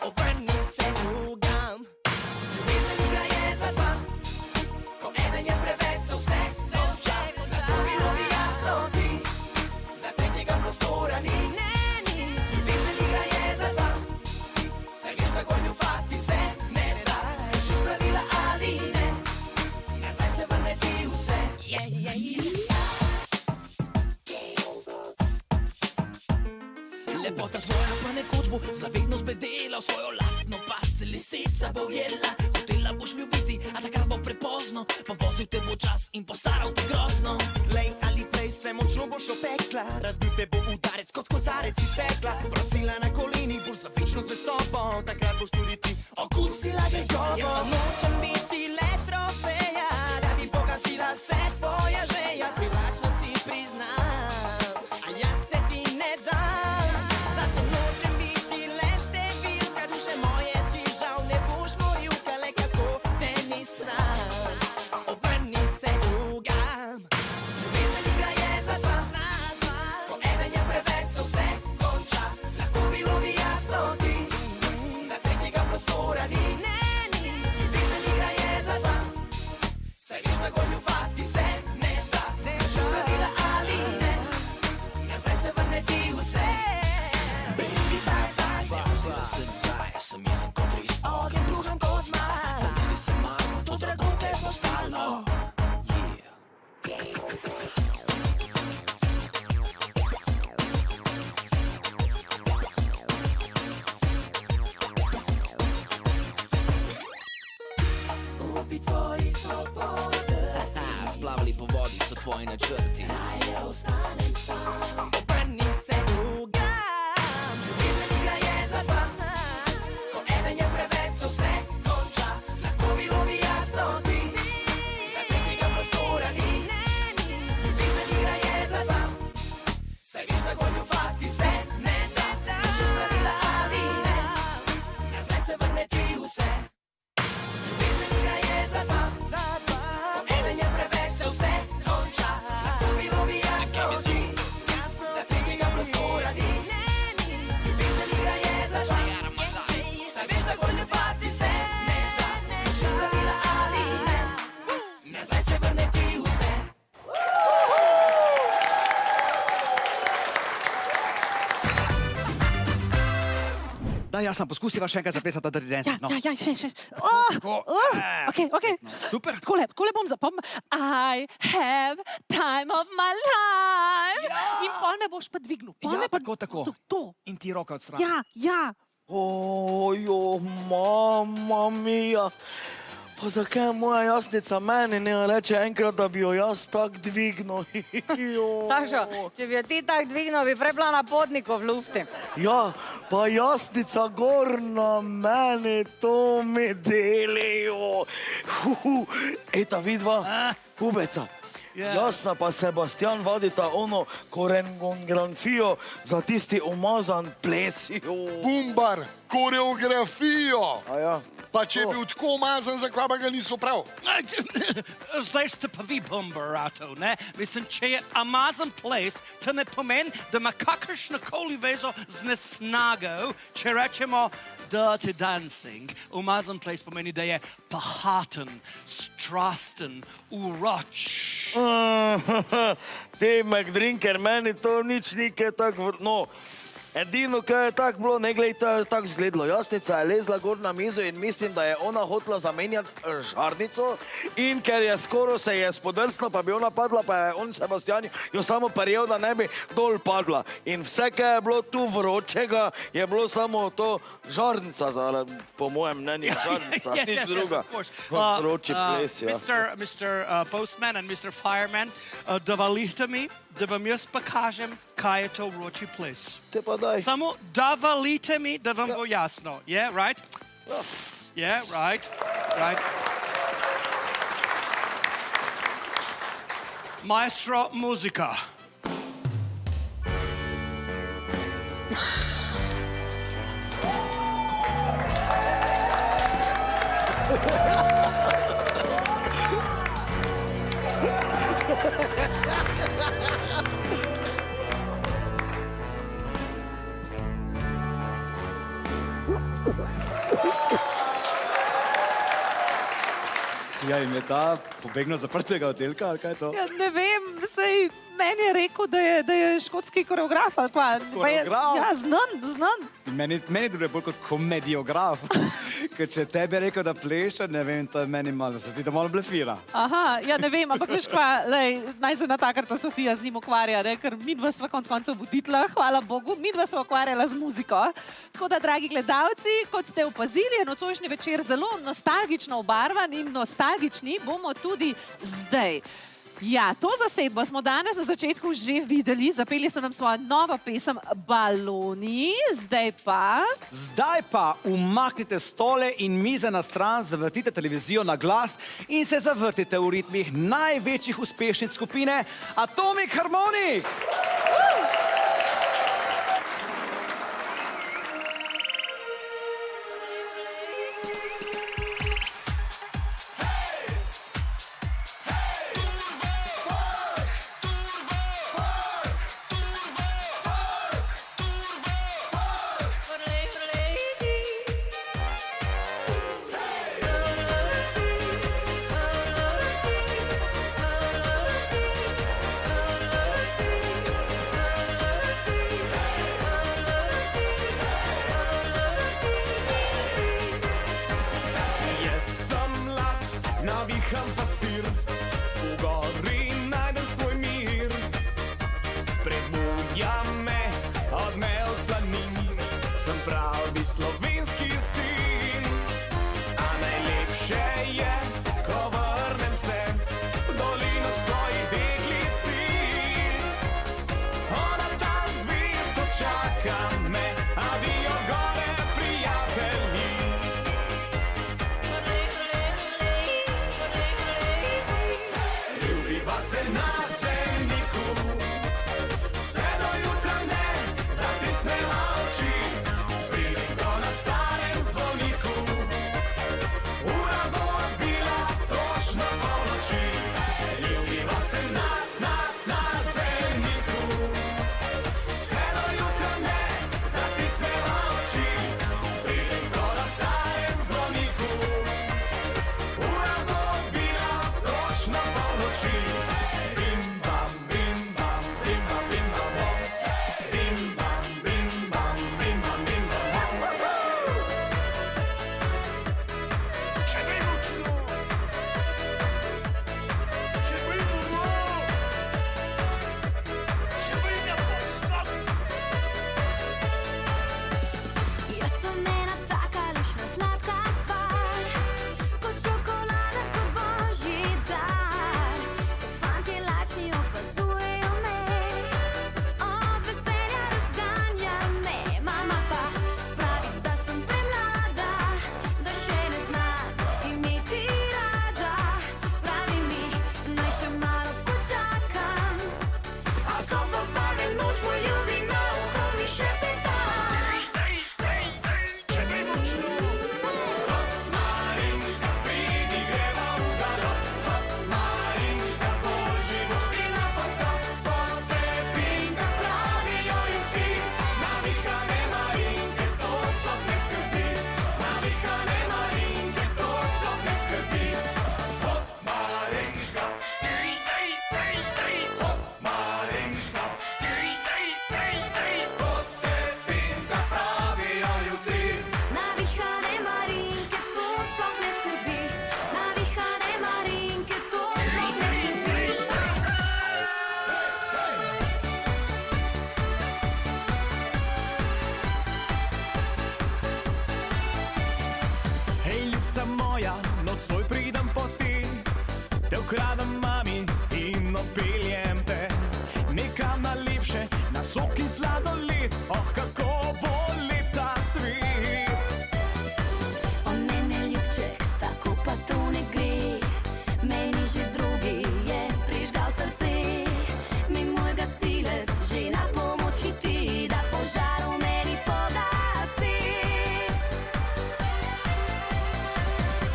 Obrni se drugam. Ljubezen igra je za dva, ko eden je preveč za vse, konča. Lahko bilo bi jasno ti, za tretjega prostora ni. Ljubezen igra je za dva, saj veš, da goljufati se ne da. Kršiš pravila ali ne, nazaj se vrne ti vse. Lepota tvoja pa nekoč bo zavedno zbedela, v svojo lastno past lisica bo ujela. Hotela boš ljubiti, a takrat bo prepozno, povozil te bo čas in postaral te grozno. Slej ali prej se močno boš opekla, razbite bo udarec kot kozarec iz pekla. Prosila na koleni boš za večno zvestobo, takrat boš tudi ti okusila gregovo. Jaz pa nočem biti le trofeja, da bi pogasila vse tvoja želja. Privlačna si, priznam, a jaz se ti ne dam. Zato nočem biti le številka duše moje, ti žal ne boš morjuka, le kako te ni sram. Obrni se drugam. Ljubezen igra je za dva, ko eden je preveč za vse, konča. Lahko bilo bi jasno ti, za tretjega prostora ni. Ljubezen igra je za dva, saj veš, da goljufati se ne da. Kršiš pravila ali ne, nazaj se vrne ti vse. Baby, bye, bye, ne vzela sem zdaj, sem jezen kot ris, ogen drugam kot zmaj. Zamisli se malo, to drago te bo stalo. Upi tvoji svobode, Splavali po vodi so tvoji načrti. raje ostanem sam. Obrni se drugam. Ljubezen igra je za dva, ko eden je preveč za vse, konča. Lahko bilo bi jasno ti, za tretjega prostora ni. Ljubezen igra je za dva, saj veš, da goljufati se ne da. Kršiš pravila ali ne, nazaj se vrne ti vse. Ljubezen igra je za dva, ko eden je preveč za vse, konča. Lahko bilo bi jasno ti, za tretjega prostora ni. Ljubezen igra je za dva, saj veš, da goljufati se ne da. Kršiš pravila ali ne, nazaj se vrne ti vse. Da, jaz sem poskusiva še enkrat zaplesati ta Dirty Dancing. No. Ja, še. Okay. Super. Takole bom zapomnil. I have time of my life. In pol me boš pa dvignil. Pol me pa... Tako. To. In ti roka odstrani. Ja. Ojo, mama mia. Pa zakaj moja jasnica meni ne reče enkrat, da bi jo jaz tak dvignil? Sašo, če bi jo ti tak dvignil, bi prej bila na podniku v lufti. Ja, pa jasnica gor na meni, to mi delijo. Eta vidva, pubeca. Jasna pa Sebastian vadita ono koreografijo za tisti umazan ples. Bumbar, koreografijo. A ja. Pa če je bil tako umazan, zakaj pa ga niso prav? Zdaj ste pa vi bombarato, ne? Mislim, če je amazon ples, to ne pomeni, da ima kakršnokoli vezo z nesnago, če rečemo dirty dancing. Amazon ples pomeni, da je pahaten, strasten, uroč. Ti, McDrinker, meni to nič ni kaj tako, no. Edino, kaj je tako bilo, ne glej, to je tako zgledalo. Jasnica je lezla gor na mizo in mislim, da je ona hotela zamenjati žarnico in ker je skoro se je spodrsno, pa bi ona padla, pa je on Sebastian jo samo prijel, da ne bi dol padla. In vse, kaj je bilo tu vročega, je bilo samo to žarnica, po mojem mnenju žarnica, nič druga. Vroči ples, ja. Mr. Postman and Mr. Fireman, dovolite mi, da vam jaz pokažem, kaj je to vroči ples. Te pa daj. Samo dovolite mi, da vam bo jasno. Yeah, right? Yeah, right. Maestro, muzika. Ja, in je ta pobegnil zaprtega oddelka, ali kaj je to? Ja, ne vem, sej meni je rekel, da je škotski koreograf. Ali kva. Koreograf? Ja, znan. Meni deluje bolj kot komediograf. Ker če tebi je rekel, da pleše, ne vem, to je meni malo, se zdi, da malo blefira. Aha, ja ne vem, ampak veš kva, lej, naj se natakarca Sofija z njim ukvarja, ne? Ker midva sva konc koncev voditla, hvala Bogu, midva sva ukvarjala z muziko. Tako da, dragi gledalci, kot ste opazili, je nocojšnji večer zelo nostalgično obarvan in nostalgični bomo tudi zdaj. Ja, to zasedbo smo danes na začetku že videli, zapeli so nam svojo novo pesem Baloni, zdaj pa umaknite stole in mize na stran, zavrtite televizijo na glas in se zavrtite v ritmih največjih uspešnic skupine Atomic Harmonic! Naviham pastir, v gori najdem svoj mir. Prebudja me odmev z planin, sem pravi slovenski sin. A najlepše je, ko vrnem se v dolino svojih deklici. Ona tam zvesto čaka me, adijo gore prijatelji. Ljubiva se na Seniku, vse do jutra ne zatisneva oči. Vidim to na starem zvoniku, ura bo odbila točno polnoči. Ljubiva se na Seniku, vse do jutra ne zatisneva oči. Vidim to na starem zvoniku, ura bo odbila točno polnoči. Bim bam, bim bam, bim bam, bim bam, bom. Bim bam, bim bam, bim bam, bim bam, bom. C'è ben uccido! C'è ben uccido! C'è ben uccido! Jaz sem ena taka lušna sladka stvar, kot čokolada, kot božji dar. Ko fantje lačni opazujejo me, od veselja razganja me. Mama pa pravi, da sem premlada, da še ne znam imeti rada. Pravi mi, naj še malo počakam, a ko pa pade noč, moj ljubi na uho mi šepeta. C'è ben uccido! Marinka, pridi, greva v galo. Marinka, božji vodina poskok. Pepinka, pravijo ji vsi. Navihane Marinke, to sploh ne skrbi. Navihane Marinke, to sploh ne skrbi. Marinka, Marinka, Pepinka, pravijo ji vsi. Navihane Marinke, to sploh ne skrbi. Navihane Marinke, to sploh ne skrbi. Hej, ljubca moja, nocoj pridem po ti, te ukradem mami in odpeljem te nekam na lepše, na sok in sladoled. Oh, kako bo lep ta svet. O ne, ne, ljubček, tako pa to ne gre. Meni že drugi je prižgal srce. Mi moj gasilec že na pomoč hiti, da požar v meni pogasi.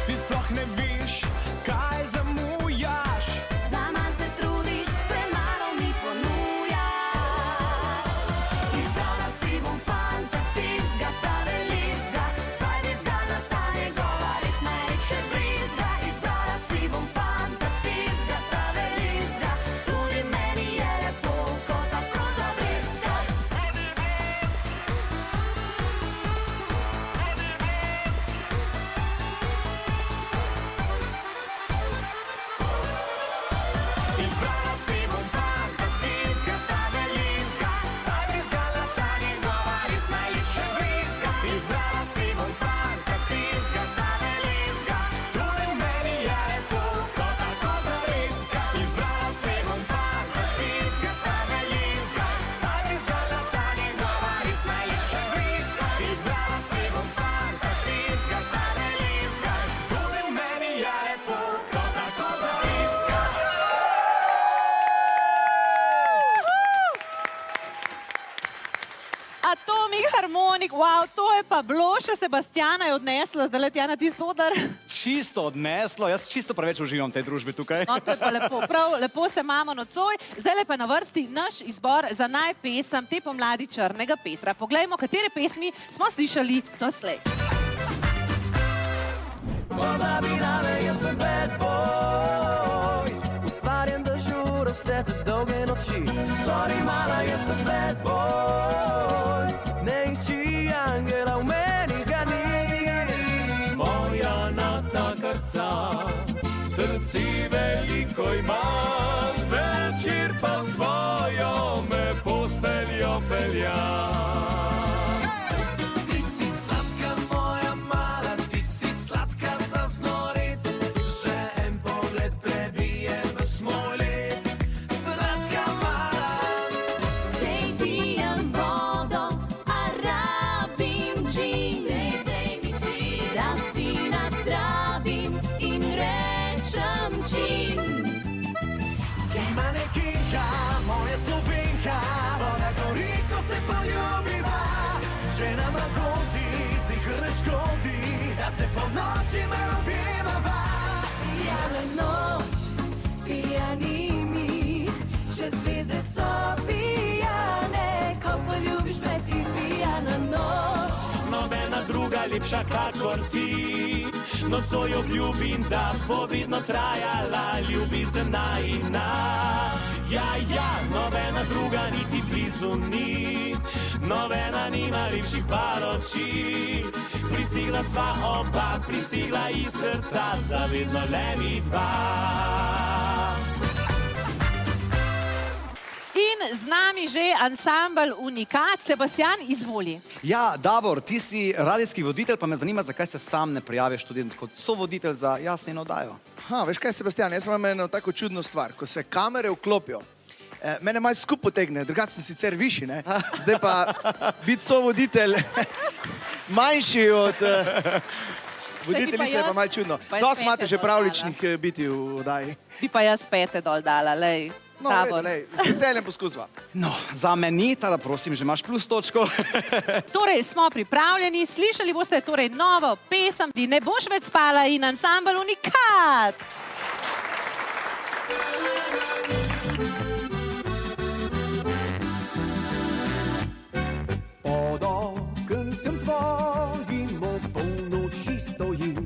Ti sploh ne veš, kaj zamujaš. Sama se trudiš, harmonik, wow, to je pa Bloša Sebastjana je odneslo, zdaj letja na tisto odar. Čisto odneslo, jaz čisto preveč uživam v tej družbi tukaj. No, to je pa lepo, prav lepo se imamo nocoj. Zdaj le pa na vrsti naš izbor za najpesem te pomladi Črnega Petra. Poglejmo, katere pesmi smo slišali doslej. Pozabi name, jaz sem bad boy, ustvarjam dežuro vse te dolge noči. Sorry mala, jaz sem bad boy, ne išči angela, v meni ga ni. Moja natna krca, srce veliko ima, zvečer pa svojo me posteljo pelja. Lepša kakor ti, nocoj obljubim, da bo vedno trajala ljubezen najina. Ja, nobena druga niti blizu ni, nobena nima lepših par oči. Prisegla sva oba, prisegla iz srca, zavedno le mi dva. In z nami že ansambel Unikat. Sebastjan, izvoli. Ja, Davor, ti si radijski voditelj, pa me zanima, zakaj se sam ne prijaviš tudi kot sovoditelj za Jasnino oddajo. Veš kaj, Sebastjan, jaz imam eno tako čudno stvar. Ko se kamere vklopijo, mene malo skup potegne, drugače sem sicer višji, ne? Zdaj pa biti sovoditelj manjši od voditeljice je pa malo čudno. Dosti imate že pravličnih biti v oddaji. Bi pa jaz pete dol dala, lej. No, lej, z veseljem poskusva. No, za meni, tada prosim, že imaš plus točko. Torej, smo pripravljeni, slišali boste torej novo pesem, Ti ne boš več spala in ansambel Unikat. Pod okencem tvojim ob polnoči stojim,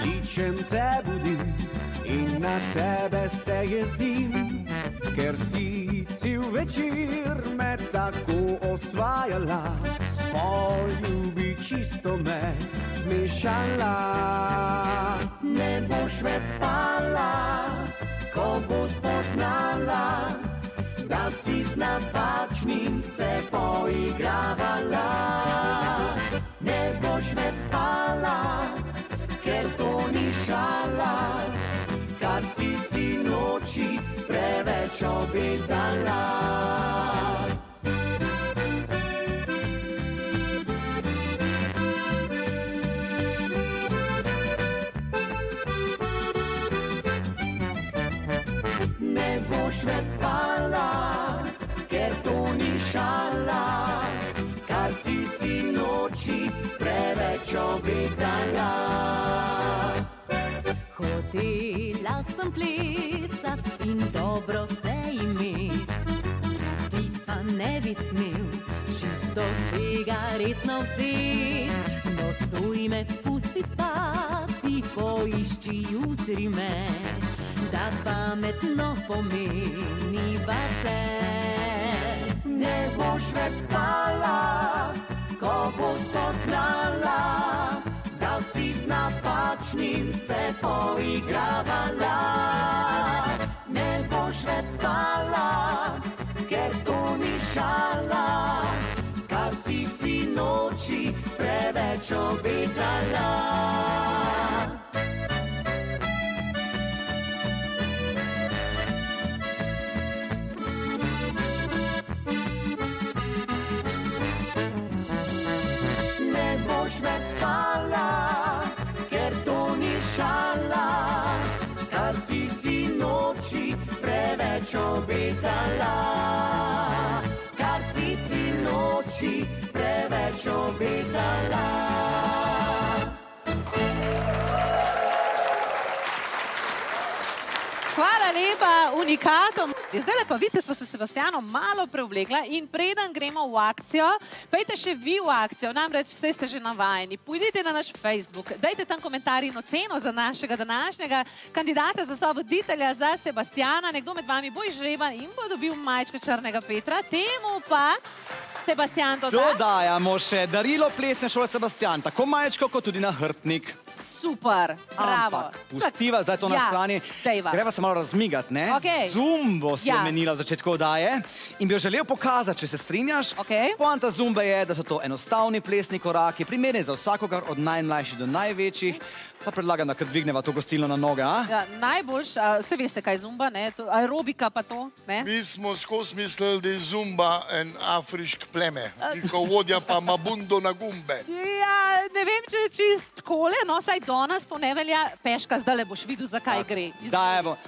kličem te budim in na tebe se jezim, ker si cel večer me tako osvajala, s poljubi čisto me zmešala. Ne boš več spala, ko bo spoznala, da si z napačnim se poigravala. Ne boš več spala, ker to ni šala, kar si sinoči preveč obetala. Ne boš več spala, ker to ni šala, kar si sinoči preveč obetala. Hotela sem plesat in dobro se imet, ti pa ne bi smel čisto vsega resno vzet. Nocoj me pusti spati, poišči jutri me, da pametno pomeniva se. Ne boš več spala, ko bo spoznala, da si z napačnim se poigravala. Ne boš več spala, ker to ni šala, kar si sinoči preveč obetala. Ne boš več spala, ker to ni šala, kar si sinoči preveč obetala. Kar si sinoči oči preveč obetala. Hvala lepa, unikatom. Zdaj pa vidite, smo se s Sebastianom malo preoblekla in preden gremo v akcijo, pejte še vi v akcijo, namreč vse ste že navajeni. Pojdite na naš Facebook, dajte tam komentar in oceno za našega današnjega kandidata za sovoditelja za Sebastiana. Nekdo med vami bo izžreban in bo dobil majčko črnega Petra. Temu pa Sebastian doda. Dodajamo še darilo plesne šole Sebastian, tako majčko kot tudi nahrbtnik. Super, bravo. Ampak pustiva zdaj to na strani. dejva. Greva se malo razmigati, ne? Okej. Zumbo si Ja. omenila v začetku oddaje in bi jo želel pokazati, če se strinjaš. Okej. Poanta zumbe je, da so to enostavni plesni koraki, primerni za vsakogar od najmlajših do največjih. Pa predlagam, da kar dvigneva to gostilno na noge, a? Ja, najboljš, vse veste, kaj je zumba, ne? Aerobika pa to, ne? Mi smo skozi mislili, da je zumba en afriški pleme, njihov vodja pa ima bundo na gumbe. Ja, ne vem, če je čist kole, no, saj danes to ne velja. Peška, zdaj boš videl, zakaj gre.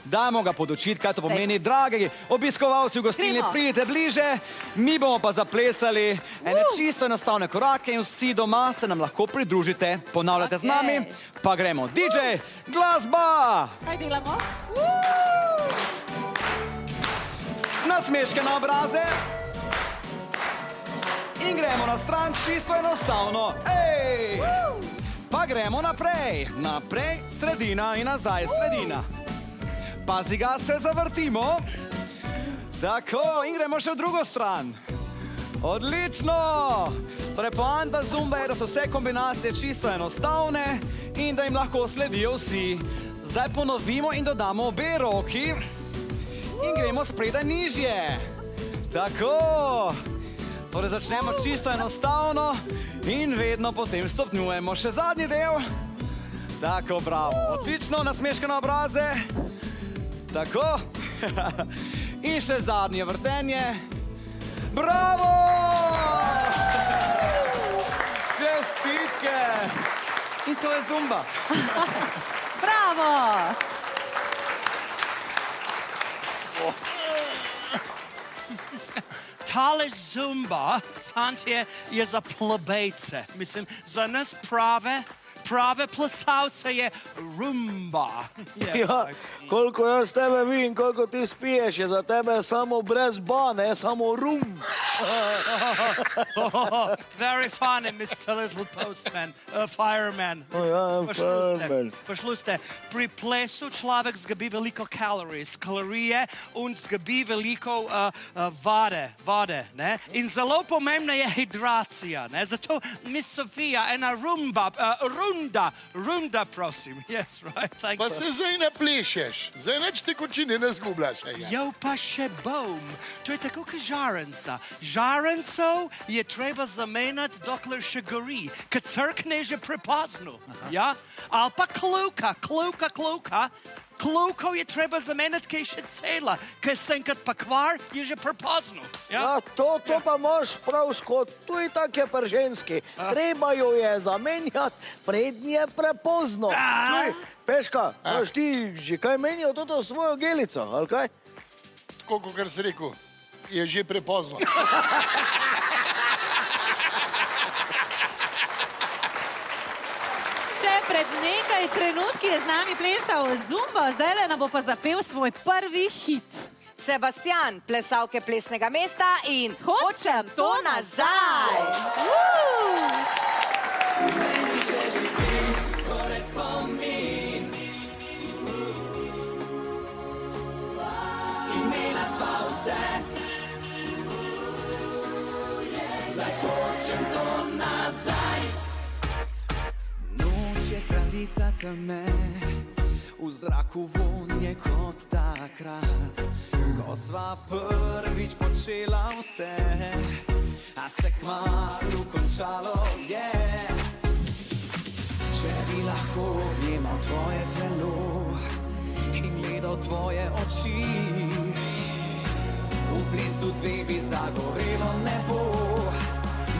Dajmo ga podočiti, kaj to pomeni. Dragi obiskovalci v gostilni, Gremo. pridite bliže, mi bomo pa zaplesali ene čisto enostavne korake in vsi doma se nam lahko pridružite. Ponavljate z nami, pa gremo. DJ, glasba! Kaj delamo? Nasmeške na obraze. In gremo na stran čisto enostavno. Ej! Pa gremo naprej. Naprej, sredina in nazaj, sredina. Pazi ga, se zavrtimo. Tako, in gremo še v drugo stran. Odlično! Torej, poanta zumbe je, da so vse kombinacije čisto enostavne in da jim lahko sledijo vsi. Zdaj ponovimo in dodamo obe roki in gremo spredaj nižje. Tako. Torej, začnemo čisto enostavno in vedno potem stopnjujemo. Še zadnji del. Tako, bravo. Odlično, nasmeške na obraze. Tako. In še zadnje vrtenje. Bravo! Čestitke! In to je zumba. Bravo! Tale zumba, fantje, je za plebejce. Mislim, za nas prave plesalce je rumba. Ja, koliko jaz tebe vidim, koliko ti spiješ, je za tebe samo brez ba, ne samo rum. Very funny, Mr. Little Postman, fireman. Poslušajte, pri plesu človek zgubi veliko kalorije in zgubi veliko vode, ne? In zelo pomembna je hidracija, ne? Zato Miss Sofia, ena runda, prosim. Yes, right, thank you. Pa se zdaj ne plešeš, zdaj neč tekočine ne zgubljaš. Jo pa še bom. To je tako kot žarenca. Žarencov je treba zamenjati, dokler še gori, kad crkne že prepozno. Ja? Ali pa kluka. Klukov je treba zamenjati, kaj še cela, kaj se enkrat pa kvar, je že prepozno. Ja, to pa moš prav skot, tu je tak je pri ženski. Treba jo je zamenjati, prednje prepozno. Čuj, Peška, moš ti že kaj menijo toto svojo gelico, ali kaj? Tako, kar si rekel, je že prepozno. Še pred nekaj trenutki je z nami plesal zumba, zdaj nam bo pa zapel svoj prvi hit. Sebastian, plesalke plesnega mesta in Hočem to nazaj! Noč je kraljica teme, v zraku vonje kot takrat, ko sva prvič počela vse, a se kmalu končalo je. Če bi lahko objemal tvoje telo in gledal tvoje oči, v blizu dve bi zagorelo nebo,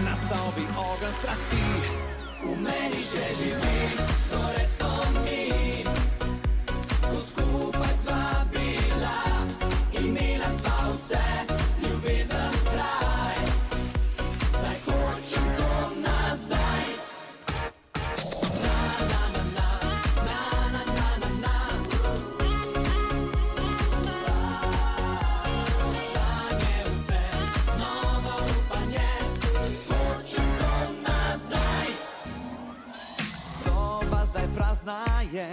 nastal bi ogenj strasti. V meni še živi, torej spomin, ko skupaj sva bila, imela sva vse, ljubezen kraj. Zdaj je,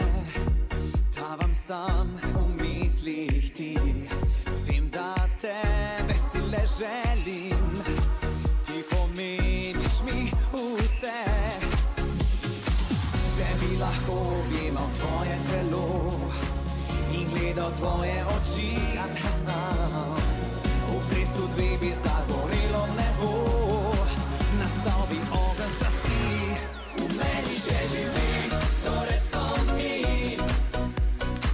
tavam sam u mislih ti. Vem, da te vesele želim, ti pomeniš mi vse. Če bi lahko objemal tvoje telo in gledal tvoje oči, v plesu dve bi zagorelo nebo, nastal bi ogenj strasti. V meni še živi torec spomin,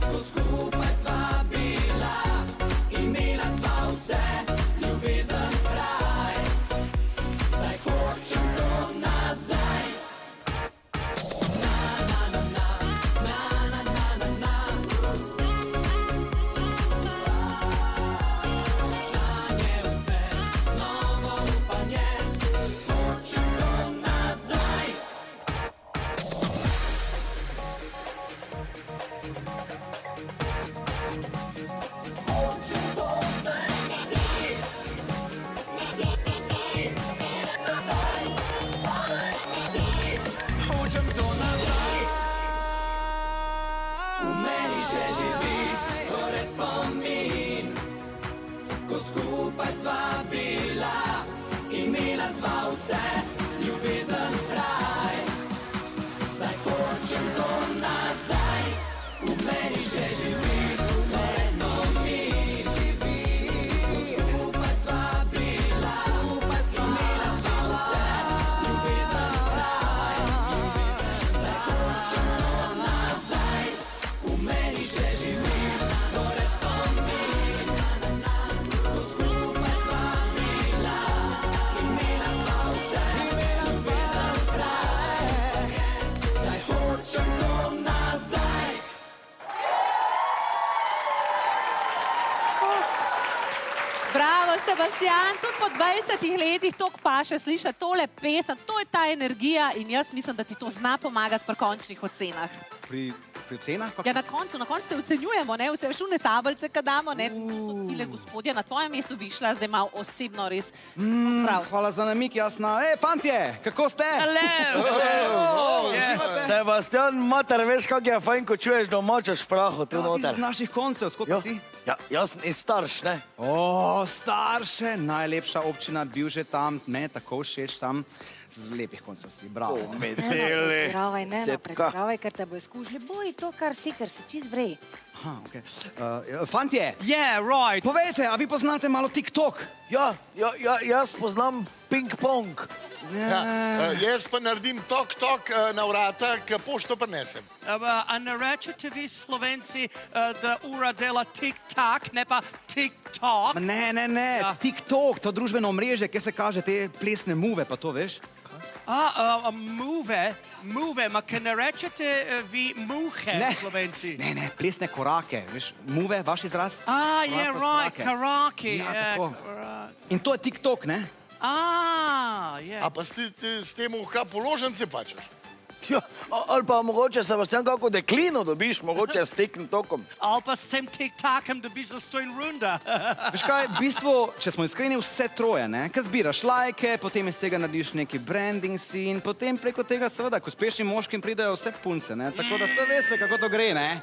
ko skupaj sva bila, imela sva vse, ljubezen kraj, zdaj hočem to nazaj. Bravo, Sebastian, tudi po 20 letih toliko paše slišati tole pesem, to je ta energija in jaz mislim, da ti to zna pomagati pri končnih ocenah. Pri ocenah? Ja, na koncu te ocenjujemo, ne, vse šune tablice, kad damo, ne, tu so tile gospodje, na tvojem mestu bi šla zdaj malo osebno res. Hvala za namik, jasna. Fantje, kako ste? Sebastian, mater, veš, kak je fajn, ko čuješ domačo špraho tu Ti noter. z naših koncev, skot si? Ja, jaz sem iz starš, ne? O, starše, najlepša občina, bil že tam, ne, tako všeč tam, z lepih koncev si, bravo. Medeli. Pretiravaj, ker te bo izkužili. Boj to, kar si čist vrej. Aha, okej. Fantje, Yeah, right. povejte, a vi poznate malo TikTok? Ja, jaz poznam ping-pong. Jaz pa naredim tok na vrata, ki pošto prinesem. A ne rečete vi Slovenci, da ura dela tik-tak, ne pa TikTok? Ne, TikTok, to družbeno omrežje, kjer se kaže te plesne muve, pa to veš? Move, ma kaj ne rečete vi muhe, Slovenci? Ne, plesne korake, veš, muve, vaš izraz? Yeah, right, karaki. Ja, tako. In to je TikTok, ne? Yeah. A pa ti s tem v kap položnice pačeš? Ja, ali pa mogoče, Sebastian, kako deklino dobiš, mogoče s TikTokom. Ali pa s tem TikTokom dobiš za stojn runda. Veš kaj, v bistvu, če smo iskreni, vse troje, ne? Ker zbiraš lajke, potem iz tega narediš neki branding si in potem preko tega seveda, k uspešnim moškim pridejo vse punce, ne? Tako da se veste, kako to gre, ne?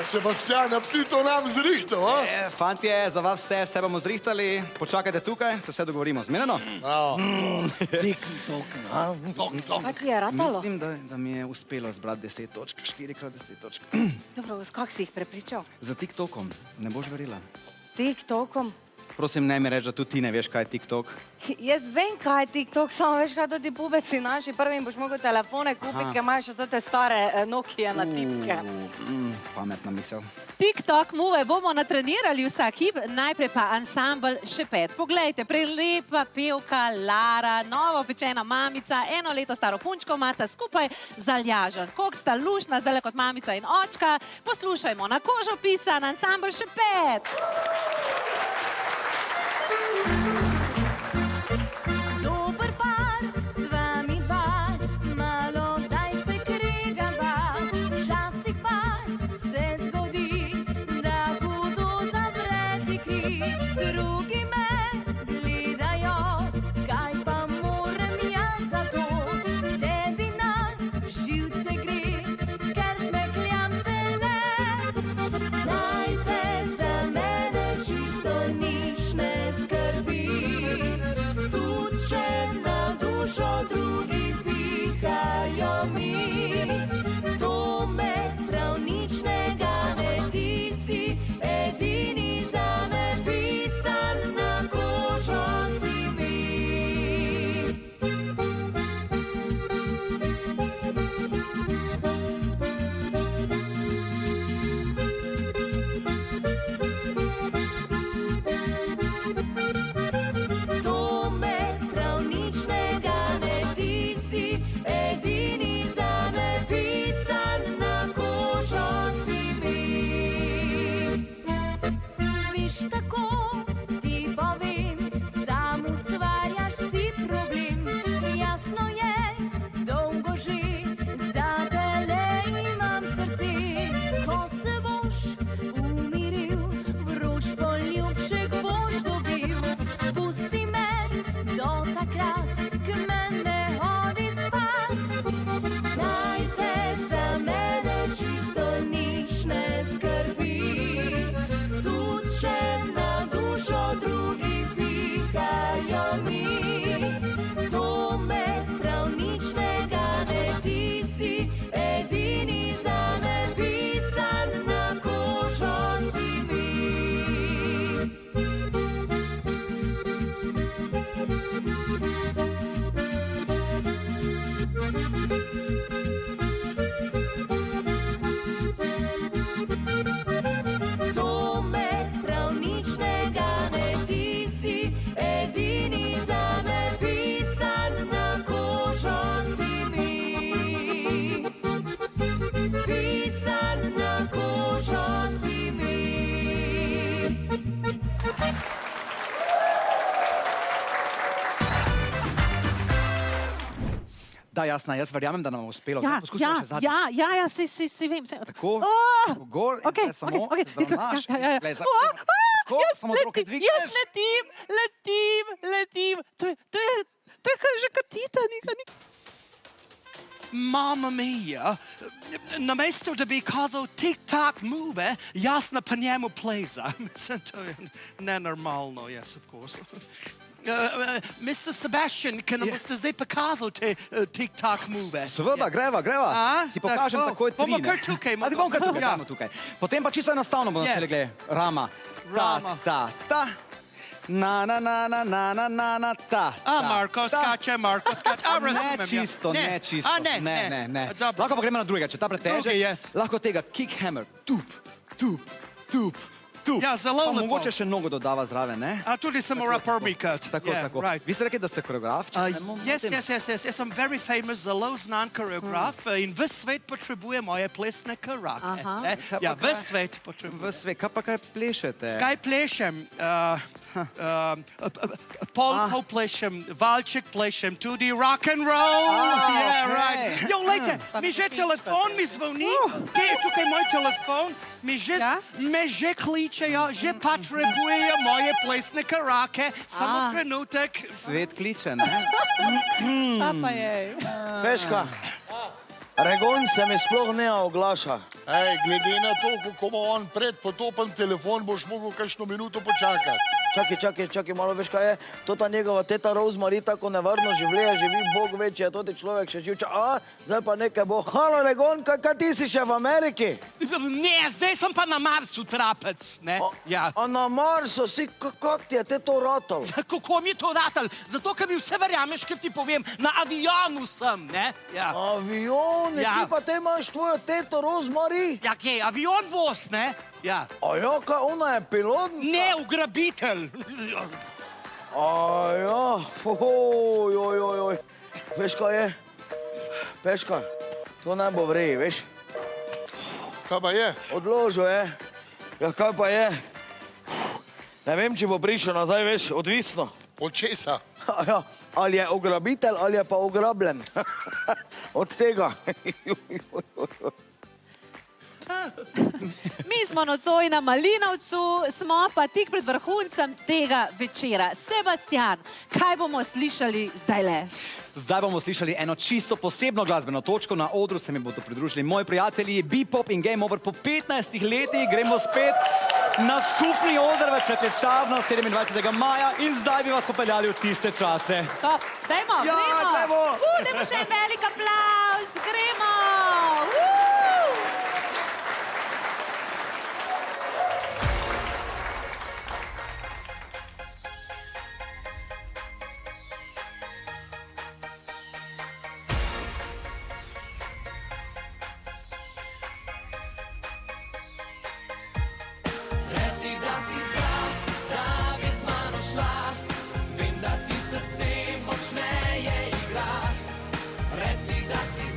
Sebastian, a ti to nam zrihtal, a? Fantje, za vas vse bomo zrihtali, počakajte tukaj, se vse dogovorimo. Zmenjeno? TikTok. Kaj ti je ratalo? Mislim, da mi je uspelo zbrati 10 točk, 4x10 točk. Dobro, kak si jih prepričal? Za TikTokom, ne boš verjela. TikTokom? Prosim, ne mi reči, da tudi ti ne veš, kaj je TikTok. Jaz vem, kaj je TikTok, samo veš, kaj to ti pubeci naši. Prvim boš mogel telefone kupiti, ker imaš še te stare Nokia na tipke. Pametna misel. TikTok move bomo natrenirali vsak hip, najprej pa ansambl Šepet. Poglejte, prelepa pevka Lara, novo pečena mamica, 1 leto staro punčko imata skupaj z Aljažem. Koliko sta lušna, zdaj kot mamica in očka. Poslušajmo na kožo pisan ansambl Šepet. Dober par, sva mi dva, malo daj se kregava. Včasih pa se zgodi, da hudo zavreti kri. Drugi me gledajo, kaj pa moram jaz Jasna, jaz verjamem, da nam bo uspelo. Ja, Zdaj poskusimo še zadnjič. si vem. Tako, Oh! gor in Okej, se samo okej, okej, zravnaš. ja. Glej, Oh, tako, samo roke dvigneš. Jaz letim. To je kaj že kot Titanik. Mamma mia, namesto da bi kazal TikTok move, jaz na pa njemu pleza. Mislim, to je nenormalno, yes, of course. Mr. Sebastian, kaj nam boste zdaj pokazal te TikTok move? Seveda, greva. Ti pokažem tako. takoj tri. Bomo kar tukaj, A ti bom kar tukaj, ja. dajmo tukaj. Potem pa čisto enostavno bomo Ja. začeli, glej. Rama. Rama. Ta. Na, ta. Marko skače. Ne čisto. Ne. Dobro. Lahko pa gremo na drugega, če ta preteže. Drugi, yes. Lahko tega kick hammer. Tup. Ja, zelo Pa lepo. mogoče še nogo dodava zraven, ne? A tudi sem rapper mikat. Tako. Right. Vi ste rekli, da ste koreograf, če se ne motim? Yes. Jaz sem very famous, zelo znan koreograf in ves svet potrebuje moje plesne korake. ne. Ja, ves svet potrebuje. Kaj plešete? Kaj plešem? Polko plešem, valček plešem, tudi rock and roll. Yeah, okej. right. Jo, lejte, mi že telefon mi zvoni. Kje je tukaj moj telefon? Me že kličejo, že potrebujejo moje plesne korake. Samo trenutek. Svet kliče, ne? Pa je. Peška, Regon se mi sploh ne oglaša. Ej, glede na to, kako ima on predpotopen telefon, boš mogel kakšno minuto počakati. Čakaj, malo veš kaj je? To ta njegova teta Rosemary tako nevarno življenje živi, Bog ve, če je toti človek še živča. Zdaj pa nekaj bo. Halo, Regon, kaj ti si še v Ameriki? Ne, zdaj sem pa na Marsu trapec. Ne? Ja. A na Marsu si, kako ti je te to ratalo? Kako mi je to ratal? Zato, ker mi vse verjameš, ker ti povem, na avionu sem, ne? Ja. Avion, Ja. ti pa te imaš tvojo teto Rosemary? Ja, kje, avion voz, ne? Ja. A ja, kaj ona je pilotnica? Ne, ugrabitelj. A ja, ojoj. Veš kaj je? Peška, to ne bo vrej, veš? Kaj pa je? Odložil je. Ja, kaj pa je? Ne vem, če bo prišel nazaj, veš, odvisno. Od česa? Ja, ali je ugrabitelj, ali je pa ugrabljen. Od tega. Mi smo nocoj na Malinovcu, smo pa tik pred vrhuncem tega večera. Sebastian, kaj bomo slišali zdajle? Zdaj bomo slišali eno čisto posebno glasbeno točko. Na odru se mi bodo pridružili moji prijatelji Bebop in Game Over. Po 15 letih gremo spet na skupni oder v Cvetličarno 27. maja in zdaj bi vas popeljali v tiste čase. Top, dajmo, Ja, gremo. dajmo. Dajmo še en velik aplauz, gremo. Vem, da ti srce močneje igra. Reci, da si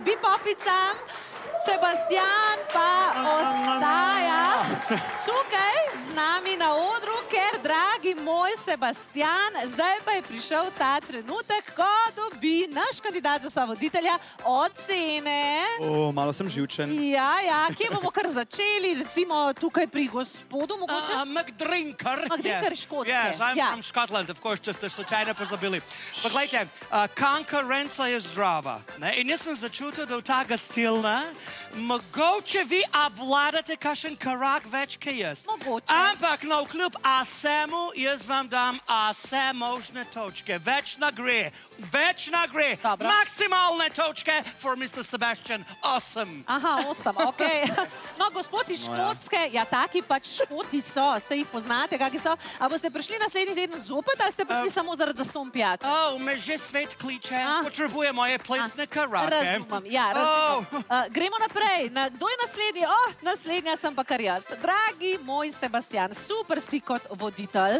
bipopicam. Sebastian pa ostaja tukaj z nami na odru, ker, dragi moj Sebastian, zdaj pa je prišel ta trenutek, ko dobi naš kandidat za sovoditelja ocene. Malo sem živčen. Ja, kje bomo kar začeli? Recimo tukaj pri gospodu, mogoče? McDrinker. McDrinker iz Škotske. Yes, I'm Ja. from Scotland, of course, če ste slučajno pozabili. Pa gledajte, konkurenca je zdrava. Ne? In jaz sem začutil, da v ta gostilna mogoče vi obvladate kakšen korak več, kaj jaz. Mogoče. Ampak no, kljub vsemu, jaz vam dam vse možne točke. Več nagre. Dobro. Maksimalne točke for Mr. Sebastian. Awesome. Aha, 8, okej. No, gospod iz Škotske, ja, taki pač Škoti so, se jih poznate, kaki so. A boste prišli naslednji teden zopet, ali ste prišli samo zaradi zastonj pijač? Me že svet kliče, potrebuje moje plesne korake. Razumem, ja, razumem. Gremo naprej. Kdo je naslednji? Naslednja sem pa kar jaz. Dragi moj Sebastian, super si kot voditelj.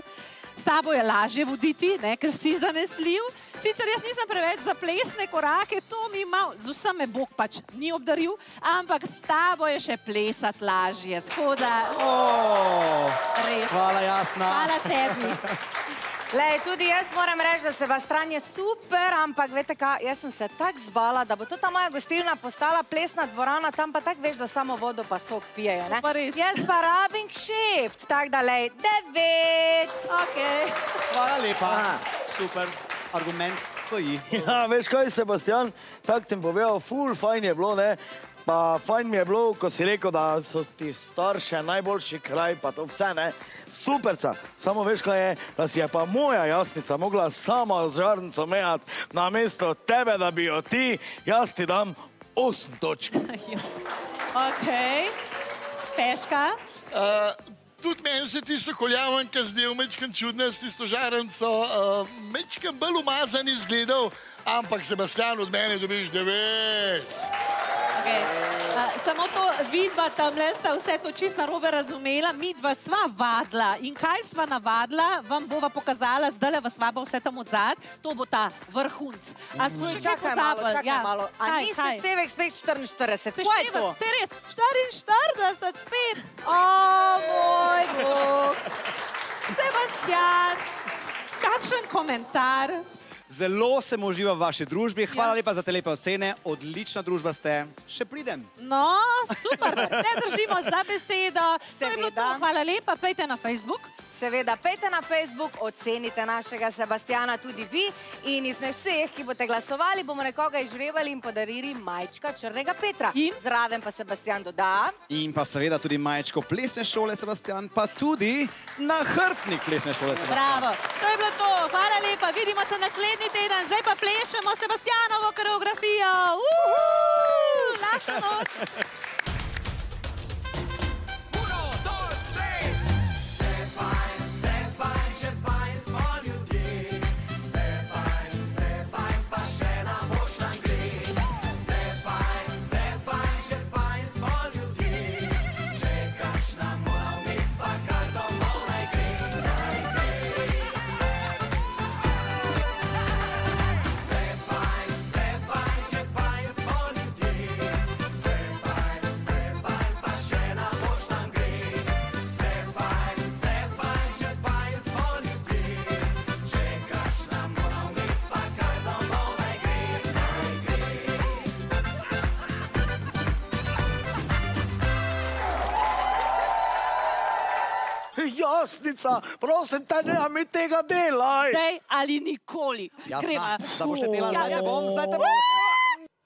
S tabo je lažje voditi, ne, ker si zanesljiv. Sicer jaz nisem preveč za plesne korake, to mi malo, z vsem me Bog pač ni obdaril, ampak s tabo je še plesati lažje. Tako da, res. Hvala, Jasna. Hvala tebi. Lej, tudi jaz moram reči, da Sebastian je super, ampak veste kaj, jaz sem se tako zbala, da bo to ta moja gostilna postala plesna dvorana, tam pa tako veš, da samo vodo pa sok pijejo, ne? Pa res. Jaz pa rabim kšeft, tako da lej, 9. Okej. Hvala lepa. Super. Argument stoji. Ja, veš kaj, Sebastian, tako ti povedal, ful fajn je bilo, ne? Pa fajn mi je bilo, ko si rekel, da so ti starše najboljši kraj, pa to vse, ne? Superca. Samo veš kaj je, da si je pa moja Jasnica mogla sama z žarnico mejati na mesto tebe, da bi jo ti, jaz ti dam 8 točk. Okej. Peška. Tudi meni se ti sokoljavanka zdel mečken čudna s tisto žarnico, mečken bolj umazan izgledal, ampak Sebastian od mene dobiš 9. Okay. Samo to, vidva tamle sta vse to čisto narobe razumela, midva sva vadla in kaj sva navadila, vam bova pokazala, zdajle vas vaba vse tam odzad, to bo ta vrhunc. A smo že kaj pozabili? Čakaj malo. A nisi Stevek spet 44? Kaj je to? Se res, 44 spet. O, moj Bog. Sebastian, kakšen komentar? Zelo sem užival v vaši družbi. Hvala lepa za te lepe ocene. Odlična družba ste. Še pridem. No, super. Ne držimo za besedo. To je bilo to. Hvala lepa. Pejte na Facebook. Seveda, pejte na Facebook, ocenite našega Sebastiana tudi vi in izmed vseh, ki boste glasovali, bomo nekoga izžrebali in podarili majčka Črnega Petra. In? Zraven pa Sebastian doda. In pa seveda tudi majčko plesne šole Sebastian, pa tudi nahrbtnik plesne šole Sebastian. Bravo. To je bilo to. Hvala lepa. Vidimo se naslednji teden. Zdaj pa plešemo Sebastianovo koreografijo. Lahko noč. Jasnica, prosim te, ne mi tega delaj. Zdaj ali nikoli. Jasna, Greva. da boš te delala, Ja, zdaj ja. te bom, zdaj te bom.